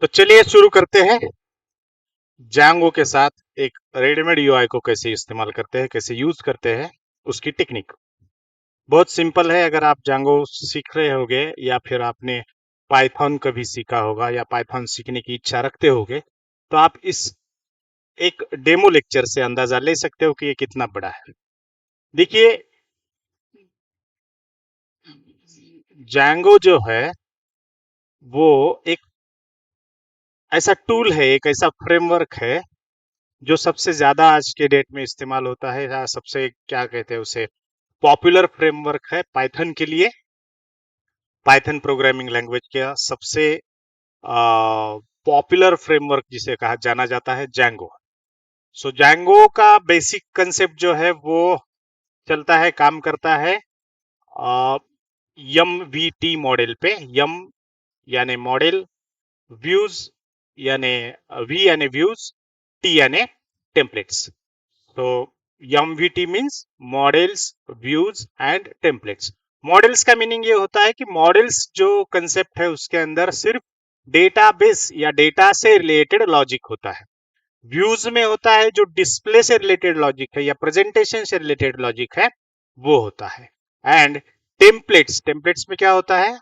तो चलिए शुरू करते हैं। जांगो के साथ एक रेडीमेड यूआई को कैसे इस्तेमाल करते हैं, कैसे यूज करते हैं, उसकी टेक्निक बहुत सिंपल है। अगर आप जांगो सीख रहे होगे या फिर आपने पाइथन कभी सीखा होगा या पाइथन सीखने की इच्छा रखते होगे, तो आप इस एक डेमो लेक्चर से अंदाजा ले सकते हो कि ये कितना बड़ा है। देखिए, जांगो जो है वो एक ऐसा टूल है, एक ऐसा फ्रेमवर्क है जो सबसे ज्यादा आज के डेट में इस्तेमाल होता है, या सबसे क्या कहते हैं उसे, पॉपुलर फ्रेमवर्क है पाइथन के लिए। पाइथन प्रोग्रामिंग लैंग्वेज का सबसे पॉपुलर फ्रेमवर्क जिसे कहा जाना जाता है जैंगो। सो जैंगो का बेसिक कंसेप्ट जो है वो चलता है, काम करता है यम वी टी मॉडल पे। यम यानी मॉडल, व्यूज यानी वी यानी व्यूज, टी यानी टेम्पलेट्स। तो MVT means models, views and templates. Models का मीनिंग ये होता है कि मॉडल्स जो कंसेप्ट है उसके अंदर सिर्फ डेटाबेस या डेटा से रिलेटेड लॉजिक होता है। व्यूज में होता है जो डिस्प्ले से रिलेटेड लॉजिक है या प्रेजेंटेशन से रिलेटेड लॉजिक है, वो होता है। एंड टेम्पलेट्स, टेम्पलेट्स में क्या होता है,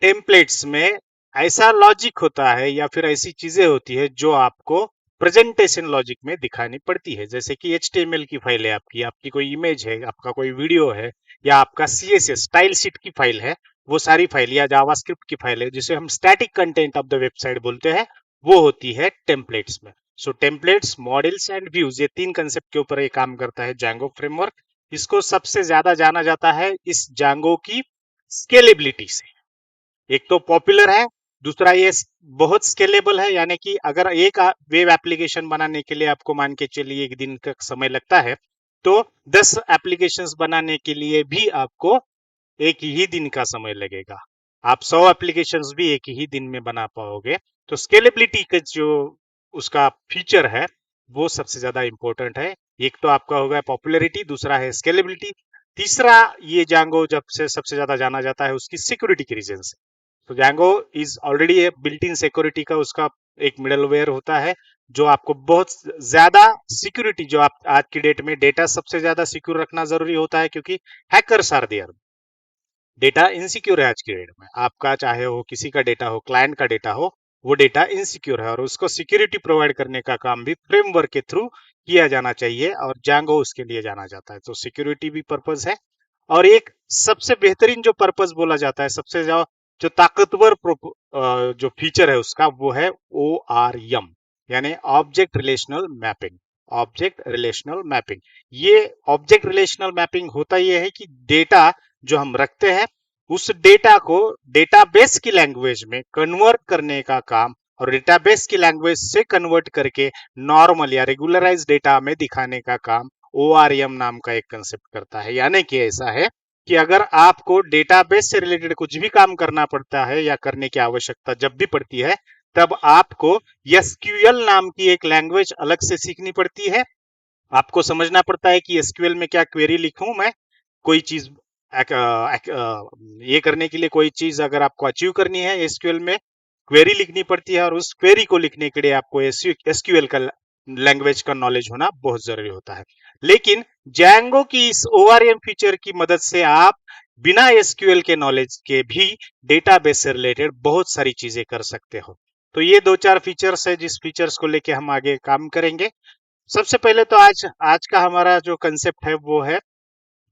टेम्पलेट्स में ऐसा लॉजिक होता है या फिर ऐसी चीजें होती है जो आपको प्रेजेंटेशन लॉजिक में दिखानी पड़ती है। जैसे कि HTML की फाइल है, आपकी आपकी कोई इमेज है, आपका कोई वीडियो है, या आपका CSS स्टाइल शीट की फाइल है, वो सारी फाइल, या जावास्क्रिप्ट की फाइल है जिसे हम static content of the website बोलते हैं, वो होती है टेम्पलेट्स में। सो टेम्पलेट्स, मॉडल्स एंड व्यूज, ये तीन कंसेप्ट के ऊपर ये काम करता है जांगो फ्रेमवर्क। इसको सबसे ज्यादा जाना जाता है इस जांगो की स्केलेबिलिटी से। एक तो पॉपुलर है, दूसरा ये बहुत स्केलेबल है, यानी कि अगर एक वेब एप्लीकेशन बनाने के लिए आपको मान के चलिए एक दिन का समय लगता है, तो 10 एप्लीकेशंस बनाने के लिए भी आपको एक ही दिन का समय लगेगा। आप 100 एप्लीकेशंस भी एक ही दिन में बना पाओगे। तो स्केलेबिलिटी का जो उसका फीचर है वो सबसे ज्यादा इंपॉर्टेंट है। एक तो आपका होगा पॉपुलैरिटी, दूसरा है स्केलेबिलिटी, तीसरा ये जांगो जब से सबसे ज्यादा जाना जाता है उसकी सिक्योरिटी के रीजन से। तो Django is already A built in security का उसका एक मिडलवेयर होता है जो आपको बहुत ज्यादा सिक्योरिटी, जो आप आज की डेट में डेटा सबसे ज्यादा सिक्योर रखना जरूरी होता है, क्योंकि hackers are there. Data insecure है आज की डेट में, आपका चाहे हो किसी का डेटा हो, क्लाइंट का डेटा हो, वो डेटा इनसिक्योर है और उसको सिक्योरिटी प्रोवाइड करने का काम भी फ्रेमवर्क के थ्रू किया जाना चाहिए, और जैंगो उसके लिए जाना जाता है। तो सिक्योरिटी भी पर्पज है। और एक सबसे बेहतरीन जो पर्पज बोला जाता है, सबसे जो ताकतवर जो फीचर है उसका, वो है ORM, यानी object relational mapping. Object relational mapping, ये ऑब्जेक्ट रिलेशनल मैपिंग होता ये है कि डेटा जो हम रखते हैं उस डेटा को डेटाबेस की लैंग्वेज में कन्वर्ट करने का काम, और डेटाबेस की लैंग्वेज से कन्वर्ट करके नॉर्मल या रेगुलराइज डेटा में दिखाने का काम ORM नाम का एक कंसेप्ट करता है। यानी कि ऐसा है कि अगर आपको डेटाबेस से रिलेटेड कुछ भी काम करना पड़ता है या करने की आवश्यकता जब भी पड़ती है, तब आपको SQL नाम की एक लैंग्वेज अलग से सीखनी पड़ती है। आपको समझना पड़ता है कि SQL में क्या क्वेरी लिखूं मैं, कोई चीज ये करने के लिए, कोई चीज अगर आपको अचीव करनी है एसक्यूएल में, क्वेरी लिखनी पड़ती है, और उस क्वेरी को लिखने के लिए आपको एसक्यूएल का लैंग्वेज का नॉलेज होना बहुत जरूरी होता है। लेकिन जैंगो की इस ORM फीचर की मदद से आप बिना एसक्यूएल के नॉलेज के भी डेटाबेस से रिलेटेड बहुत सारी चीजें कर सकते हो। तो ये दो चार फीचर्स है जिस फीचर्स को लेके हम आगे काम करेंगे। सबसे पहले तो आज आज का हमारा जो कंसेप्ट है वो है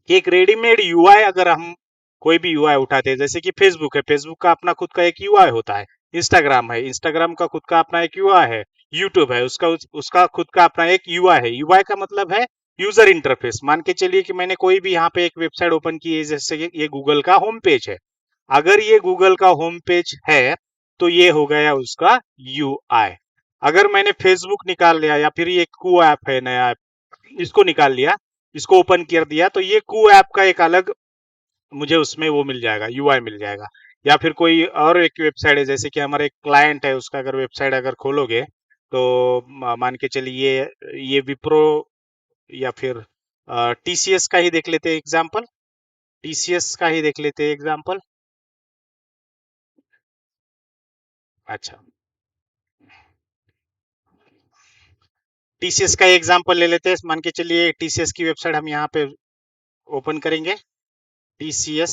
कि एक रेडीमेड यूआई, अगर हम कोई भी यूआई उठाते हैं, जैसे कि फेसबुक है, फेसबुक का अपना खुद का एक यूआई होता है, इंस्टाग्राम है, इंस्टाग्राम का खुद का अपना एक यूआई है, यूट्यूब है, उसका खुद का अपना एक यूआई है। यूआई का मतलब है यूजर इंटरफेस। मान के चलिए कि मैंने कोई भी यहाँ पे एक वेबसाइट ओपन की है, जैसे ये गूगल का होम पेज है। अगर ये गूगल का होम पेज है तो ये हो गया उसका यूआई। अगर मैंने फेसबुक निकाल लिया या फिर ये कू ऐप है नया, इसको निकाल लिया, इसको ओपन कर दिया, तो ये कू ऐप का एक अलग मुझे उसमें वो मिल जाएगा, यूआई मिल जाएगा। या फिर कोई और एक वेबसाइट है, जैसे कि हमारे एक क्लाइंट है, उसका अगर वेबसाइट अगर खोलोगे तो मान के चलिए ये विप्रो या फिर TCS का ही देख लेते हैं एग्जांपल। टीसीएस का ही देख लेते हैं एग्जाम्पल। अच्छा, टीसीएस का एग्जाम्पल ले लेते हैं। मान के चलिए टीसीएस की वेबसाइट हम यहाँ पे ओपन करेंगे, टीसीएस।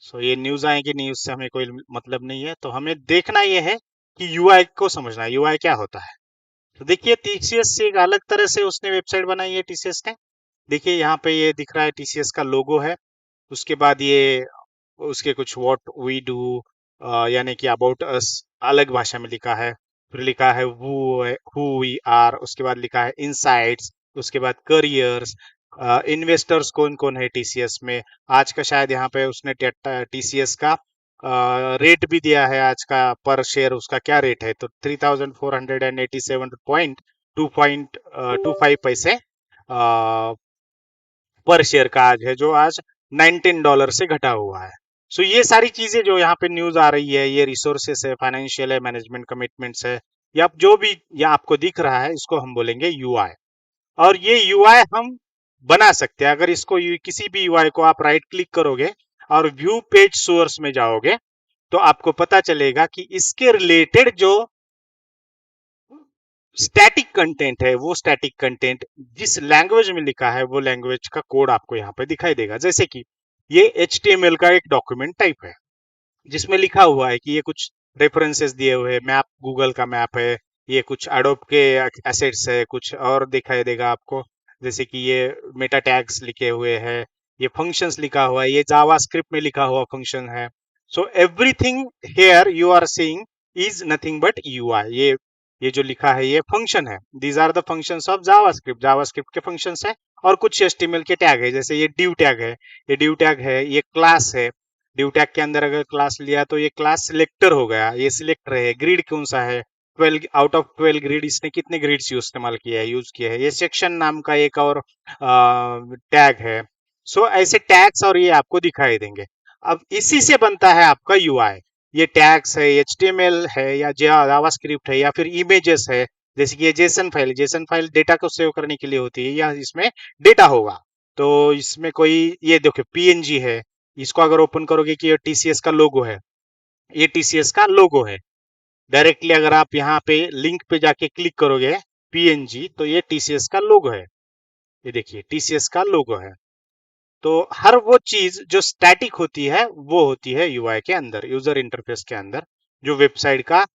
सो ये न्यूज आएगी, न्यूज से हमें कोई मतलब नहीं है, तो हमें देखना ये है कि यूआई को समझना है, यूआई क्या होता है। तो देखिए टीसीएस से एक अलग तरह से उसने वेबसाइट बनाई है टीसीएस ने। देखिए यहाँ पे ये दिख रहा है, टीसीएस का लोगो है। उसके बाद ये उसके कुछ व्हाट वी डू, यानी कि अबाउट अस अलग भाषा में लिखा है। फिर लिखा है हु वी आर, उसके बाद लिखा है इनसाइट्स, उसके बाद करियर्स, इन्वेस्टर्स कौन कौन है टीसीएस में। आज का शायद यहाँ पे उसने टीसीएस का रेट भी दिया है, आज का पर शेयर उसका क्या रेट है, तो 3487.2.25 पैसे पर शेयर का आज है, जो आज $19 से घटा हुआ है। सो ये सारी चीजें जो यहाँ पे न्यूज आ रही है, ये रिसोर्सेस है, फाइनेंशियल है, मैनेजमेंट कमिटमेंट्स है, या जो भी या आपको दिख रहा है, इसको हम बोलेंगे यूआई। और ये यूआई हम बना सकते हैं। अगर इसको किसी भी यूआई को आप राइट क्लिक करोगे और व्यू पेज सोर्स में जाओगे, तो आपको पता चलेगा कि इसके रिलेटेड जो स्टैटिक कंटेंट है, वो स्टैटिक कंटेंट जिस लैंग्वेज में लिखा है, वो लैंग्वेज का कोड आपको यहाँ पे दिखाई देगा। जैसे कि ये HTML का एक डॉक्यूमेंट टाइप है, जिसमें लिखा हुआ है कि ये कुछ रेफरेंसेस दिए हुए हैं, मैप गूगल का मैप है, ये कुछ एडोब के एसेट्स है, कुछ और दिखाई देगा आपको, जैसे कि ये मेटा टैग्स लिखे हुए हैं, ये फंक्शंस लिखा हुआ है, ये जावा स्क्रिप्ट में लिखा हुआ फंक्शन है। So everything here you are seeing is nothing but UI. ये जो लिखा है ये फंक्शन है, these are the functions of JavaScript के फंक्शंस है। और कुछ HTML के टैग है, जैसे ये डिव टैग है, ये डिव टैग है, ये क्लास है। ड्यू टैग के अंदर अगर क्लास लिया तो ये क्लास सिलेक्टर हो गया, ये सिलेक्टर है। ग्रिड कौन सा है, 12 आउट ऑफ 12 ग्रिड, इसने कितने ग्रिड्स इस्तेमाल किया है, यूज किया है। ये सेक्शन नाम का एक और टैग है। सो ऐसे टैग्स और ये आपको दिखाई देंगे। अब इसी से बनता है आपका यूआई। ये टैग्स है, HTML है, या जावास्क्रिप्ट है, या फिर इमेजेस है, जैसे कि ये जेसन फाइल डेटा को सेव करने के लिए होती है, या इसमें डेटा होगा। तो इसमें कोई ये देखो PNG है, इसको अगर ओपन करोगे कि ये टीसीएस का लोगो है, ये टीसीएस का लोगो है। डायरेक्टली अगर आप यहाँ पे लिंक पे जाके क्लिक करोगे PNG, तो ये टीसीएस का लोगो है। ये देखिए टीसीएस का लोगो है। तो हर वो चीज जो स्टैटिक होती है, वो होती है यूआई के अंदर, यूजर इंटरफेस के अंदर। जो वेबसाइट का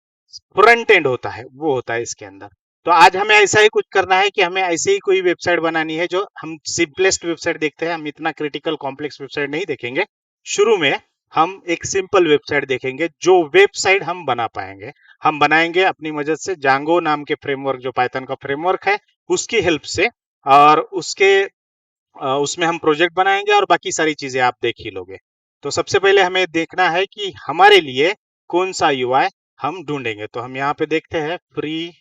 फ्रंट एंड होता है, वो होता है इसके अंदर। तो आज हमें ऐसा ही कुछ करना है कि हमें ऐसे ही कोई वेबसाइट बनानी है, जो हम सिंपलेस्ट वेबसाइट देखते हैं, हम इतना क्रिटिकल कॉम्प्लेक्स वेबसाइट नहीं देखेंगे। शुरू में हम एक सिंपल वेबसाइट देखेंगे, जो वेबसाइट हम बना पाएंगे। हम बनाएंगे अपनी मदद से, जांगो नाम के फ्रेमवर्क, जो पाइथन का फ्रेमवर्क है, उसकी हेल्प से। और उसमें हम प्रोजेक्ट बनाएंगे, और बाकी सारी चीजें आप देख ही लोगे। तो सबसे पहले हमें देखना है कि हमारे लिए कौन सा यूआई हम ढूंढेंगे। तो हम यहाँ पे देखते हैं फ्री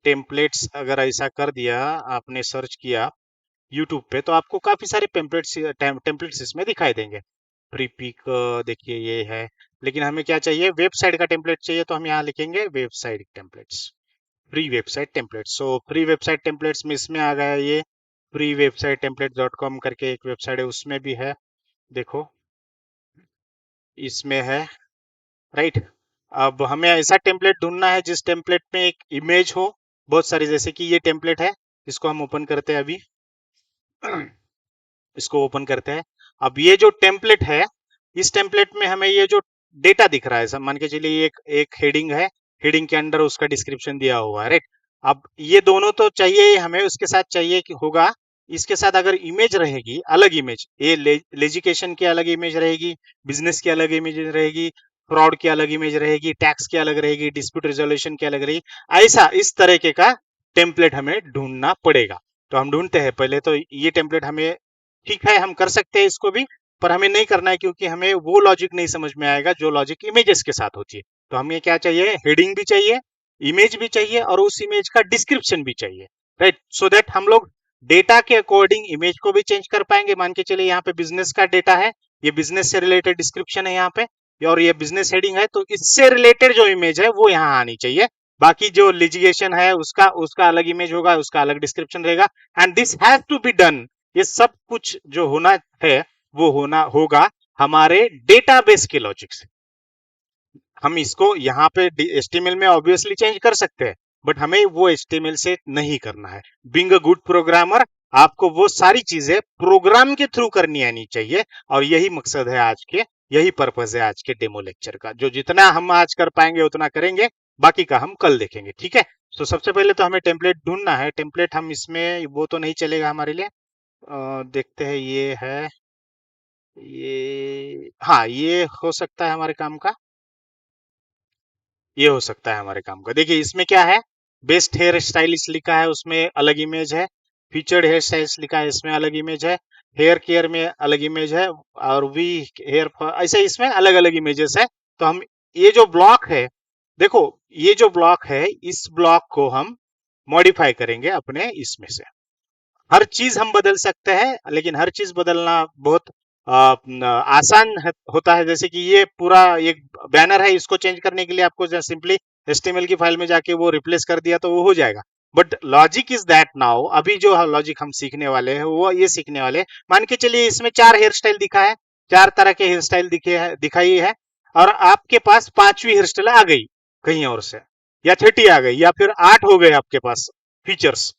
टेम्पलेट्स। अगर ऐसा कर दिया, आपने सर्च किया यूट्यूब पे, तो आपको काफी सारे टेम्पलेट्स इसमें दिखाई देंगे। फ्री पिक, देखिए ये है। लेकिन हमें क्या चाहिए, वेबसाइट का टेम्पलेट चाहिए, तो हम यहाँ लिखेंगे website templates, free website templates. So free website templates में इसमें आ गया ये फ्री वेबसाइट टेम्पलेट.com करके एक वेबसाइट है, उसमें भी है, देखो इसमें है, राइट। अब हमें ऐसा टेम्पलेट ढूंढना है जिस टेम्पलेट में एक इमेज हो बहुत सारी, जैसे कि ये टेम्पलेट है, इसको हम ओपन करते हैं अभी। इसको ओपन करते हैं। अब ये जो टेम्पलेट है, इस टेम्पलेट में हमें ये जो डेटा दिख रहा है, सब मान के चलिए एक एक हेडिंग है, हेडिंग के अंदर उसका डिस्क्रिप्शन दिया हुआ है, राइट। अब ये दोनों तो चाहिए ही हमें, उसके साथ चाहिए कि होगा, इसके साथ अगर इमेज रहेगी, अलग इमेज, ये लेजिकेशन की अलग इमेज रहेगी, बिजनेस की अलग इमेज रहेगी, फ्रॉड की अलग इमेज रहेगी, टैक्स की अलग रहेगी, डिस्प्यूट रेजोल्यूशन की अलग रहेगी। ऐसा इस तरह का टेम्पलेट हमें ढूंढना पड़ेगा। तो हम ढूंढते हैं पहले, तो ये टेम्पलेट हमें, ठीक है हम कर सकते हैं इसको भी, पर हमें नहीं करना है, क्योंकि हमें वो लॉजिक नहीं समझ में आएगा जो लॉजिक इमेजेस के साथ होती है। तो हमें क्या चाहिए, हेडिंग भी चाहिए, इमेज भी चाहिए, और उस इमेज का डिस्क्रिप्शन भी चाहिए, राइट। सो दैट हम लोग डेटा के अकॉर्डिंग इमेज को भी चेंज कर पाएंगे। मान के चलिए यहाँ पे बिजनेस का डेटा है, ये बिजनेस से रिलेटेड डिस्क्रिप्शन है यहाँ पे, और ये बिजनेस हेडिंग है, तो इससे रिलेटेड जो इमेज है वो यहाँ आनी चाहिए। बाकी जो लिजिगेशन है उसका उसका अलग इमेज होगा, उसका अलग डिस्क्रिप्शन रहेगा। And this has to be done ये सब कुछ जो होना है वो होना होगा हमारे डेटाबेस के लॉजिक से। हम इसको यहाँ पे HTML में ऑब्वियसली चेंज कर सकते हैं, बट हमें वो HTML से नहीं करना है। बीइंग अ गुड प्रोग्रामर, आपको वो सारी चीजें प्रोग्राम के थ्रू करनी आनी चाहिए, और यही मकसद है आज के, यही पर्पज है आज के डेमो लेक्चर का। जो जितना हम आज कर पाएंगे उतना करेंगे, बाकी का हम कल देखेंगे, ठीक है। तो सबसे पहले तो हमें टेम्पलेट ढूंढना है। टेम्पलेट हम इसमें वो तो नहीं चलेगा हमारे लिए। देखते हैं, ये है, ये, हाँ, ये हो सकता है हमारे काम का। ये हो सकता है हमारे काम का। देखिए इसमें क्या है, बेस्ट हेयर स्टाइलिस्ट लिखा है, उसमें अलग इमेज है। फीचर्ड हेयर स्टाइलिस्ट लिखा है, इसमें अलग इमेज है। हेयर केयर में अलग इमेज है, और वी हेयर, ऐसे इसमें अलग अलग इमेजेस है। तो हम ये जो ब्लॉक है, देखो ये जो ब्लॉक है, इस ब्लॉक को हम मॉडिफाई करेंगे अपने इसमें से। हर चीज हम बदल सकते हैं, लेकिन हर चीज बदलना बहुत आसान होता है। जैसे कि ये पूरा एक बैनर है, इसको चेंज करने के लिए आपको सिंपली HTML की फाइल में जाके वो रिप्लेस कर दिया तो वो हो जाएगा। But logic is that now, अभी जो लॉजिक हम सीखने वाले हैं वो ये सीखने वाले हैं। मान के चलिए इसमें 4 हेयर स्टाइल दिखा है, 4 तरह के हेयर स्टाइल दिखाई है, और आपके पास 5वीं हेयर स्टाइल आ गई कहीं और से, या 30 आ गई, या फिर 8 हो गए आपके पास फीचर्स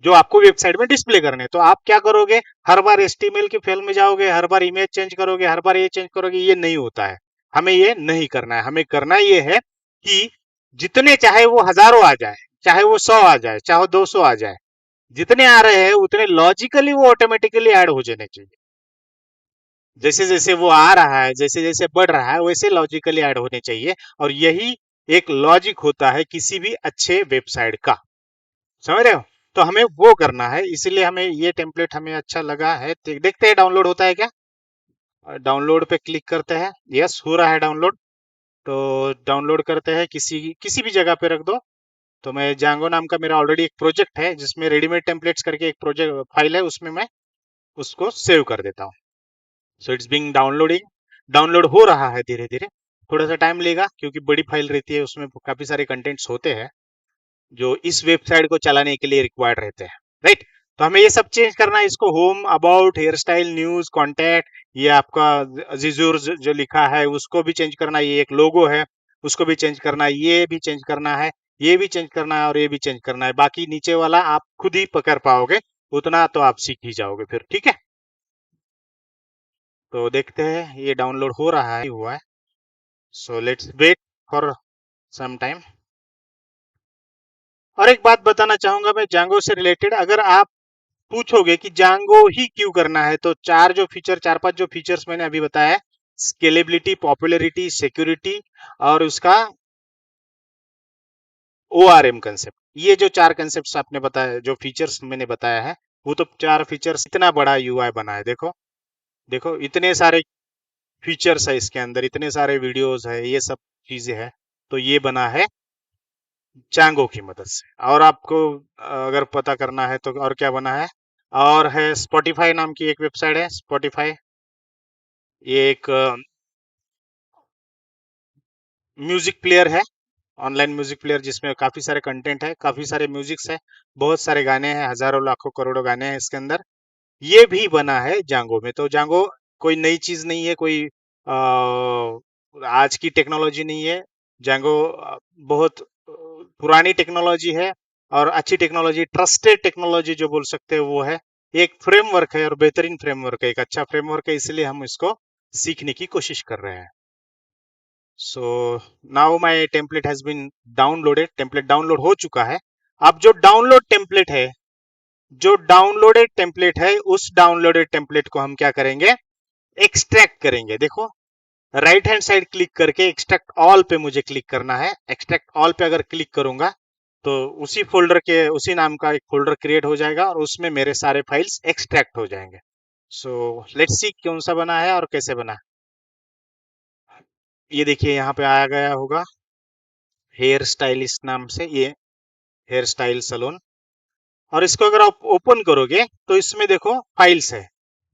जो आपको वेबसाइट में डिस्प्ले करने। तो आप क्या करोगे, हर बार HTML की फाइल में जाओगे, हर बार इमेज चेंज करोगे, हर बार ये चेंज करोगे, ये नहीं होता है। हमें ये नहीं करना है। हमें करना ये है कि जितने, चाहे वो हजारों आ जाए, चाहे वो 100 आ जाए, चाहे 200 आ जाए, जितने आ रहे हैं उतने लॉजिकली वो ऑटोमेटिकली ऐड हो जाने चाहिए। जैसे जैसे वो आ रहा है, जैसे जैसे बढ़ रहा है, वैसे लॉजिकली ऐड होने चाहिए। और यही एक लॉजिक होता है किसी भी अच्छे वेबसाइट का, समझ रहे हो। तो हमें वो करना है, इसीलिए हमें ये टेम्पलेट हमें अच्छा लगा है। देखते हैं डाउनलोड होता है क्या। डाउनलोड पे क्लिक करते हैं, यस हो रहा है डाउनलोड। तो डाउनलोड करते हैं, किसी किसी भी जगह पे रख दो। तो मैं जांगो नाम का मेरा ऑलरेडी एक प्रोजेक्ट है जिसमें रेडीमेड टेम्पलेट्स करके एक प्रोजेक्ट फाइल है, उसमें मैं उसको सेव कर देता हूँ। So it's being downloading, download हो रहा है धीरे धीरे। थोड़ा सा टाइम लेगा क्योंकि बड़ी फाइल रहती है, उसमें काफी सारे कंटेंट्स होते हैं जो इस वेबसाइट को चलाने के लिए रिक्वायर्ड रहते हैं, राइट। तो हमें ये सब चेंज करना है, इसको home, about, hairstyle, news, contact, ये आपका जिजूर जो लिखा है उसको भी चेंज करना है, ये एक लोगो है उसको भी चेंज करना है, ये भी चेंज करना है, ये भी चेंज करना है, और ये भी चेंज करना है। बाकी नीचे वाला आप खुद ही पकड़ पाओगे, उतना तो आप सीख ही जाओगे फिर, ठीक है। तो देखते हैं, ये डाउनलोड हो रहा है, हुआ है। So let's wait for some time. और एक बात बताना चाहूंगा मैं जांगो से रिलेटेड, अगर आप पूछोगे कि जांगो ही क्यों करना है, तो चार पांच जो फीचर्स मैंने अभी बताया, स्केलेबिलिटी, पॉपुलैरिटी, सिक्योरिटी, और उसका ORM कंसेप्ट, ये जो 4 कंसेप्ट आपने बताया, जो फीचर्स मैंने बताया है, वो तो 4 फीचर्स, इतना बड़ा UI बना है। देखो देखो इतने सारे फीचर्स है इसके अंदर, इतने सारे वीडियोस है, ये सब चीजें है। तो ये बना है जांगो की मदद से। और आपको अगर पता करना है तो और क्या बना है, और है स्पॉटिफाई नाम की एक वेबसाइट है, स्पॉटिफाई, ये एक म्यूजिक प्लेयर है, ऑनलाइन म्यूजिक प्लेयर, जिसमें काफी सारे कंटेंट है, काफी सारे म्यूजिक्स है, बहुत सारे गाने हैं, हजारों लाखों करोड़ों गाने हैं इसके अंदर। ये भी बना है जांगो में। तो जांगो कोई नई चीज नहीं है, कोई आज की टेक्नोलॉजी नहीं है। जांगो बहुत पुरानी टेक्नोलॉजी है, और अच्छी टेक्नोलॉजी, ट्रस्टेड टेक्नोलॉजी जो बोल सकते हैं वो है। एक फ्रेमवर्क है, और बेहतरीन फ्रेमवर्क है, एक अच्छा फ्रेमवर्क है, इसलिए हम इसको सीखने की कोशिश कर रहे हैं। So now my template has been downloaded, template download हो चुका है। अब जो डाउनलोड टेम्पलेट है, जो डाउनलोडेड टेम्पलेट है, उस डाउनलोडेड टेम्पलेट को हम क्या करेंगे, एक्सट्रैक्ट करेंगे। देखो राइट हैंड साइड क्लिक करके एक्सट्रैक्ट ऑल पे मुझे क्लिक करना है। एक्सट्रैक्ट ऑल पे अगर क्लिक करूंगा तो उसी फोल्डर के, उसी नाम का एक फोल्डर क्रिएट हो जाएगा, और उसमें मेरे सारे फाइल्स एक्सट्रैक्ट हो जाएंगे। सो लेट्स सी कौन सा बना है और कैसे बना। ये देखिए यहाँ पे आया गया होगा, हेयर स्टाइलिस्ट नाम से, ये हेयर स्टाइल सलोन। और इसको अगर आप ओपन करोगे तो इसमें देखो फाइल्स है,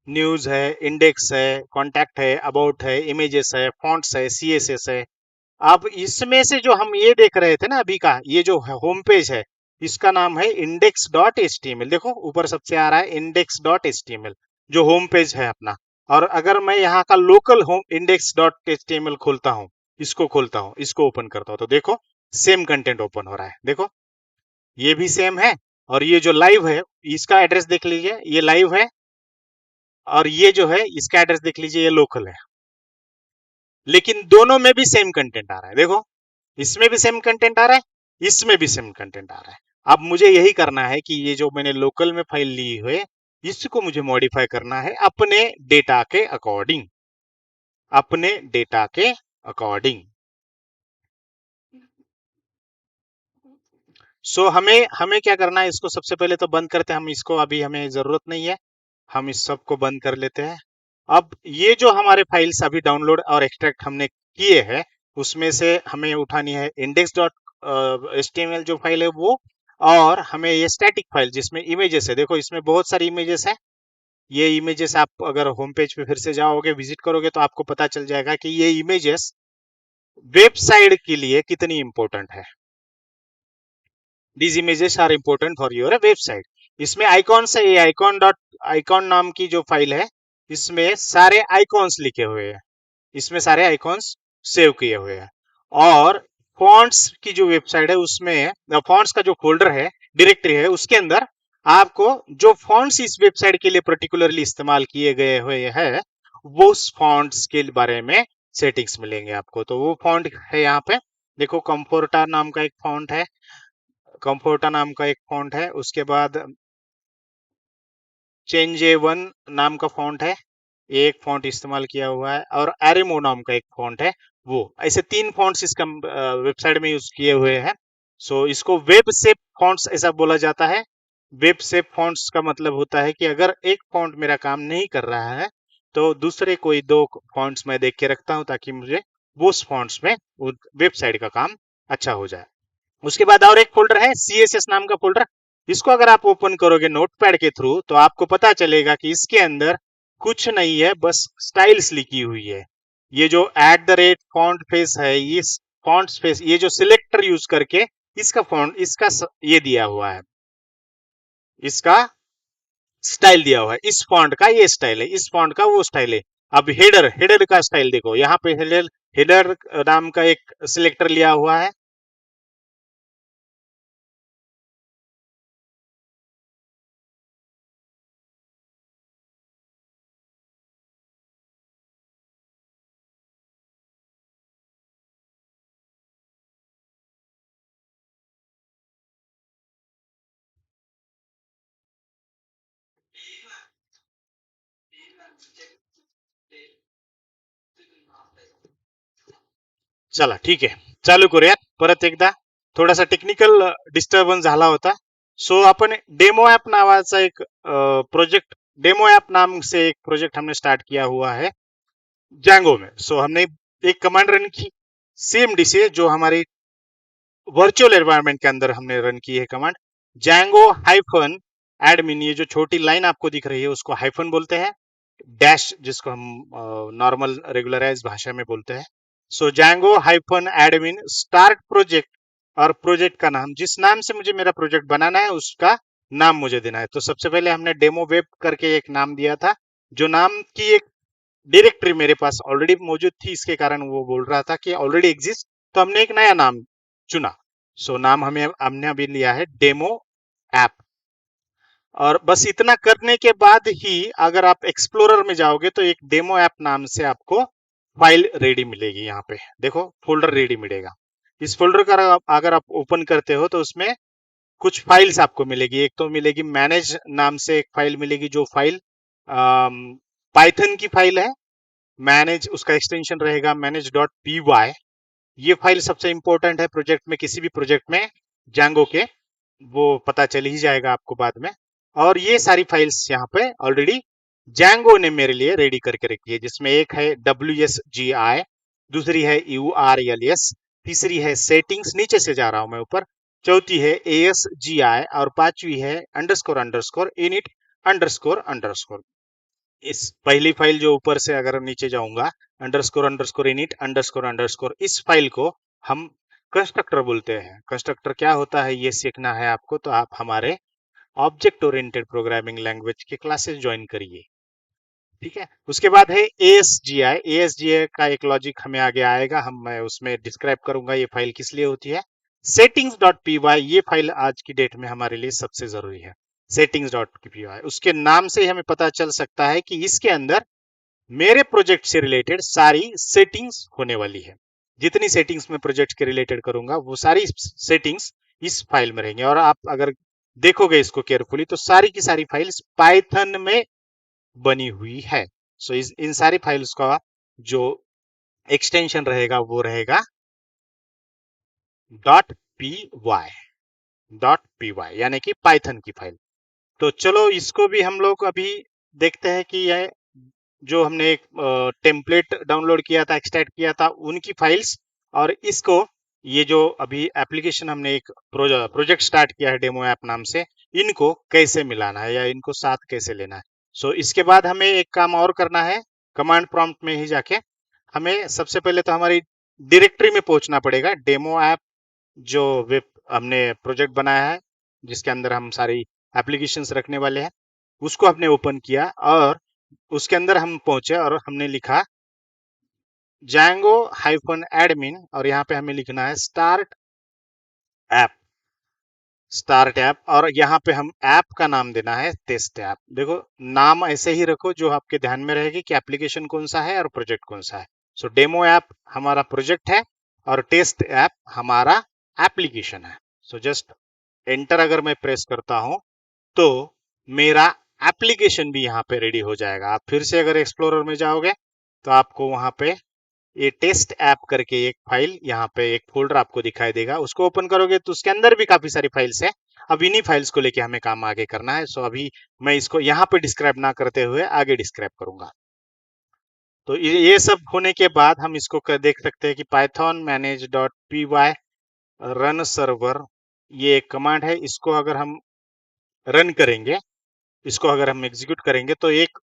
न्यूज है, इंडेक्स है, कॉन्टैक्ट है, अबाउट है, इमेजेस है, फॉन्ट्स है, CSS है। अब इसमें से जो हम ये देख रहे थे ना अभी का, ये जो होम पेज है, इसका नाम है index.html। देखो ऊपर सबसे आ रहा है index.html, जो होम पेज है अपना। और अगर मैं यहाँ का लोकल होम index.html खोलता हूँ, इसको ओपन करता हूँ, तो देखो सेम कंटेंट ओपन हो रहा है। देखो ये भी सेम है, और ये जो लाइव है इसका एड्रेस देख लीजिए, ये लाइव है, और ये जो है इसका एड्रेस देख लीजिए, ये लोकल है। लेकिन दोनों में भी सेम कंटेंट आ रहा है। देखो इसमें भी सेम कंटेंट आ रहा है, इसमें भी सेम कंटेंट आ रहा है। अब मुझे यही करना है कि ये जो मैंने लोकल में फाइल ली हुई है, इसको मुझे मॉडिफाई करना है अपने डेटा के अकॉर्डिंग, अपने डेटा के अकॉर्डिंग। सो हमें हमें क्या करना है, इसको सबसे पहले तो बंद करते हैं हम इसको, अभी हमें जरूरत नहीं है, हम इस सब को बंद कर लेते हैं। अब ये जो हमारे फाइल्स अभी डाउनलोड और एक्सट्रैक्ट हमने किए हैं, उसमें से हमें उठानी है index dot H T M L जो फाइल है वो, और हमें ये स्टैटिक फाइल जिसमें इमेजेस है। देखो इसमें बहुत सारी इमेजेस है। ये इमेजेस आप अगर होम पेज पे फिर से जाओगे, विजिट करोगे, तो आपको पता चल जाएगा कि ये इमेजेस वेबसाइट के लिए कितनी इंपॉर्टेंट है। These images are important for your website। इसमें आइकॉन्स है, ये आइकॉन डॉट आइकॉन नाम की जो फाइल है, इसमें सारे आइकॉन्स लिखे हुए हैं, इसमें सारे आइकॉन्स सेव किए हुए हैं। और फॉन्ट्स की जो वेबसाइट है उसमें फॉन्ट्स का जो फोल्डर है, डायरेक्टरी है, उसके अंदर आपको जो फॉन्ट्स इस वेबसाइट के लिए पर्टिकुलरली इस्तेमाल किए गए हुए हैं, वो फॉन्ट्स के बारे में सेटिंग्स मिलेंगे आपको। तो वो फॉन्ट है यहाँ पे, देखो कंफोर्टा नाम का एक फॉन्ट है, कंफोर्टा नाम का एक फॉन्ट है, उसके बाद चेंज ए वन नाम का फॉन्ट है, एक फॉन्ट इस्तेमाल किया हुआ है, और एरिमो नाम का एक फॉन्ट है। वो ऐसे तीन फॉन्ट्स इसका वेबसाइट में यूज किए हुए हैं। सो इसको वेब सेप फॉन्ट्स ऐसा बोला जाता है। वेब सेप फॉन्ट्स का मतलब होता है कि अगर एक फॉन्ट मेरा काम नहीं कर रहा है, तो दूसरे कोई दो फॉन्ट्स मैं देख के रखता हूँ, ताकि मुझे वो फॉन्ट्स में वेबसाइट का काम अच्छा हो जाए। उसके बाद और एक फोल्डर है CSS नाम का फोल्डर। इसको अगर आप ओपन करोगे नोटपैड के थ्रू, तो आपको पता चलेगा कि इसके अंदर कुछ नहीं है, बस स्टाइल्स लिखी हुई है। ये जो @फॉन्ट फेस है, इस फॉन्ट फेस, ये जो सिलेक्टर यूज करके इसका फॉन्ट, ये दिया हुआ है, इसका स्टाइल दिया हुआ है। इस फॉन्ट का ये स्टाइल है, इस फॉन्ट का वो स्टाइल है। अब हेडर हेडर का स्टाइल देखो, यहाँ पे हेडर हेडर नाम का एक सिलेक्टर लिया हुआ है। चला ठीक आहे, चालू करूयात परत एकदा। थोडासा टेक्निकल डिस्टर्बन्स झाला होता। सो अपन डेमो ऐप नावाचा एक प्रोजेक्ट, डेमो ऐप नाम से एक प्रोजेक्ट हमने स्टार्ट किया हुआ है जैंगो में। सो हमने एक कमांड रन की, सेम डिश जो हमारी वर्चुअल एनवायरनमेंट के अंदर हमने रन की है कमांड, जैंगो हाइफन एडमिन। ये जो छोटी लाइन आपको दिख रही है उसको हाइफन बोलते हैं, डैश जिसको हम नॉर्मल रेगुलराइज भाषा में बोलते हैं। So Django hyphen admin start project, और प्रोजेक्ट का नाम, जिस नाम से मुझे मेरा प्रोजेक्ट बनाना है उसका नाम मुझे देना है। तो सबसे पहले हमने डेमो वेब करके एक नाम दिया था, जो नाम की एक डायरेक्टरी मेरे पास ऑलरेडी मौजूद थी, इसके कारण वो बोल रहा था कि ऑलरेडी एग्जिस्ट। तो हमने एक नया नाम चुना। सो नाम हमने अभी लिया है डेमो ऐप। और बस इतना करने के बाद ही अगर आप एक्सप्लोरर में जाओगे, तो एक डेमो ऐप नाम से आपको फाइल रेडी मिलेगी। यहाँ पे देखो फोल्डर रेडी मिलेगा। इस फोल्डर का अगर आप ओपन करते हो, तो उसमें कुछ फाइल्स आपको मिलेगी। एक तो मिलेगी मैनेज नाम से एक फाइल मिलेगी, जो फाइल पाइथन की फाइल है। मैनेज उसका एक्सटेंशन रहेगा manage.py। ये फाइल सबसे इंपॉर्टेंट है प्रोजेक्ट में, किसी भी प्रोजेक्ट में जैंगो के, वो पता चल ही जाएगा आपको बाद में। और ये सारी फाइल्स यहाँ पे ऑलरेडी जैंगो ने मेरे लिए रेडी करके रखी है, जिसमें एक है WSGI, दूसरी है URLS, तीसरी है सेटिंग्स, नीचे से जा रहा हूं मैं ऊपर, चौथी है ASGI, और पांचवी है underscore underscore init underscore underscore. इस पहली फाइल जो ऊपर से अगर नीचे जाऊंगा, underscore underscore init underscore underscore, इस फाइल को हम कंस्ट्रक्टर बोलते हैं। कंस्ट्रक्टर क्या होता है ये सीखना है आपको, तो आप हमारे ऑब्जेक्ट ओरिएंटेड प्रोग्रामिंग लैंग्वेज के क्लासेस ज्वाइन करिए। ठीक है, उसके बाद है ASGI। ASGI का एक लॉजिक हमें आगे आएगा, मैं उसमें डिस्क्राइब करूंगा ये फाइल किस लिए होती है। settings.py, ये फाइल आज की डेट में हमारे लिए सबसे जरूरी है। settings.py, उसके नाम से ही हमें पता चल सकता है कि इसके अंदर मेरे प्रोजेक्ट से रिलेटेड सारी सेटिंग्स होने वाली है। जितनी सेटिंग्स मैं प्रोजेक्ट के रिलेटेड करूंगा वो सारी सेटिंग्स इस फाइल में रहेंगे। और आप अगर देखोगे इसको केयरफुली तो सारी की सारी फाइल्स पाइथन में बनी हुई है। सो इन सारी फाइल्स का जो एक्सटेंशन रहेगा वो रहेगा .py, यानी कि पाइथन की फाइल। तो चलो इसको भी हम लोग अभी देखते हैं कि यह जो हमने एक टेम्पलेट डाउनलोड किया था, एक्सट्रैक्ट किया था, उनकी फाइल्स, और इसको ये जो अभी एप्लीकेशन हमने एक प्रोजेक्ट स्टार्ट किया है डेमो ऐप नाम से, इनको कैसे मिलाना है या इनको साथ कैसे लेना है। सो इसके बाद हमें एक काम और करना है। कमांड प्रॉम्प्ट में ही जाके हमें सबसे पहले तो हमारी डायरेक्टरी में पहुंचना पड़ेगा। डेमो ऐप जो वेब हमने प्रोजेक्ट बनाया है जिसके अंदर हम सारी एप्लीकेशंस रखने वाले हैं, उसको हमने ओपन किया और उसके अंदर हम पहुंचे और हमने लिखा Django-admin, और यहाँ पे हमें लिखना है स्टार्ट ऐप, और यहाँ पे हम ऐप का नाम देना है टेस्ट ऐप। देखो नाम ऐसे ही रखो जो आपके ध्यान में रहेगी कि एप्लीकेशन कौन सा है और प्रोजेक्ट कौन सा है। सो डेमो ऐप हमारा प्रोजेक्ट है और टेस्ट ऐप हमारा एप्लीकेशन है। सो जस्ट एंटर अगर मैं प्रेस करता हूं तो मेरा एप्लीकेशन भी यहाँ पे रेडी हो जाएगा। आप फिर से अगर एक्सप्लोरर में जाओगे तो आपको वहां पे ये टेस्ट ऐप करके एक फाइल, यहाँ पे एक फोल्डर आपको दिखाई देगा। उसको ओपन करोगे तो उसके अंदर भी काफी सारी फाइल्स है। अब इन्हीं फाइल्स को लेके हमें काम आगे करना है। सो अभी मैं इसको यहाँ पे डिस्क्राइब ना करते हुए आगे डिस्क्राइब करूंगा। तो ये सब होने के बाद हम इसको देख सकते हैं कि python manage.py रन सर्वर, ये एक कमांड है। इसको अगर हम रन करेंगे, इसको अगर हम एग्जीक्यूट करेंगे तो एक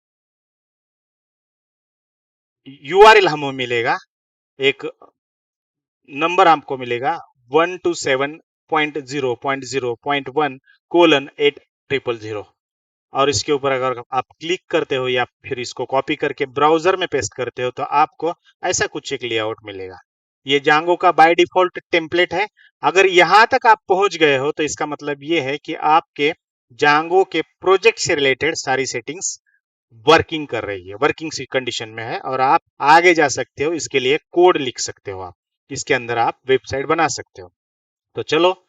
URL हमें मिलेगा, एक नंबर आपको मिलेगा 127.0.0.1:8,000, और इसके ऊपर अगर आप क्लिक करते हो या फिर इसको कॉपी करके ब्राउजर में पेस्ट करते हो तो आपको ऐसा कुछ एक लेआउट मिलेगा। ये जांगो का बाय डिफॉल्ट टेम्पलेट है। अगर यहां तक आप पहुंच गए हो तो इसका मतलब ये है कि आपके जांगो के प्रोजेक्ट से रिलेटेड सारी सेटिंग्स वर्किंग कर रही है, वर्किंग कंडीशन में है, और आप आगे जा सकते हो। इसके लिए कोड लिख सकते हो, आप इसके अंदर आप वेबसाइट बना सकते हो। तो चलो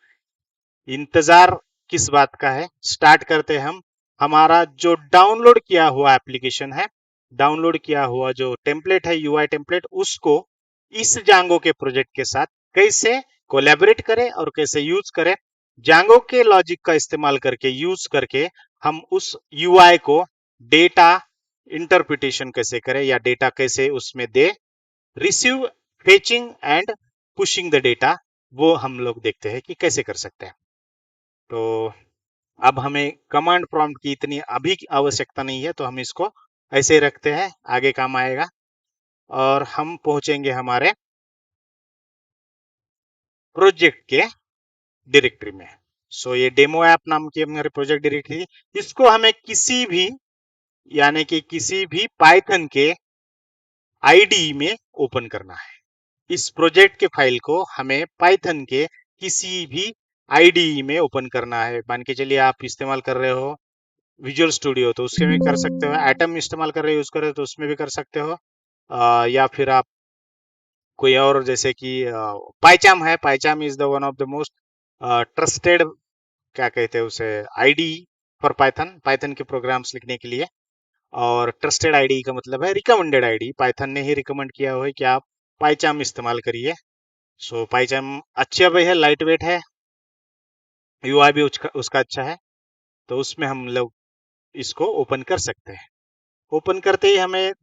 इंतजार किस बात का है, स्टार्ट करते हैं हम। हमारा जो डाउनलोड किया हुआ एप्लीकेशन है, डाउनलोड किया हुआ जो टेम्पलेट है, यूआई टेम्पलेट, उसको इस जांगो के प्रोजेक्ट के साथ कैसे कोलैबोरेट करें और कैसे यूज करें। जांगो के लॉजिक का इस्तेमाल करके, यूज करके हम उस यूआई को डेटा इंटरप्रिटेशन कैसे करें या डेटा कैसे उसमें दे, receive, fetching and pushing the data, वो हम लोग देखते हैं कि कैसे कर सकते हैं। तो अब हमें कमांड प्रॉम्प्ट की इतनी अभी की आवश्यकता नहीं है, तो हम इसको ऐसे ही रखते हैं, आगे काम आएगा। और हम पहुंचेंगे हमारे प्रोजेक्ट के डायरेक्टरी में। सो ये डेमो ऐप नाम की हमारे प्रोजेक्ट डायरेक्टरी, इसको हमें किसी भी, यानी कि किसी भी पाइथन के आईडी में ओपन करना है। इस प्रोजेक्ट के फाइल को हमें पाइथन के किसी भी आईडी में ओपन करना है। मान के चलिए आप इस्तेमाल कर रहे हो विजुअल स्टूडियो तो उसमें भी कर सकते हो, एटम इस्तेमाल कर रहे हो यूज कर रहे हो तो उसमें भी कर सकते हो, या फिर आप कोई और जैसे कि पाइचाम है, PyCharm is the one of the most trusted, क्या कहते हैं उसे, आईडी फॉर पाइथन, पाइथन के प्रोग्राम्स लिखने के लिए। और ट्रस्टेड आईडी का मतलब है रिकमेंडेड आईडी, पाइथन ने ही रिकमेंड किया हुआ है कि आप पाइचाम इस्तेमाल करिए। सो पाइचाम अच्छा भी है, लाइट वेट है, यूआई भी उसका अच्छा है, तो उसमें हम लोग इसको ओपन कर सकते हैं। ओपन करते ही हमें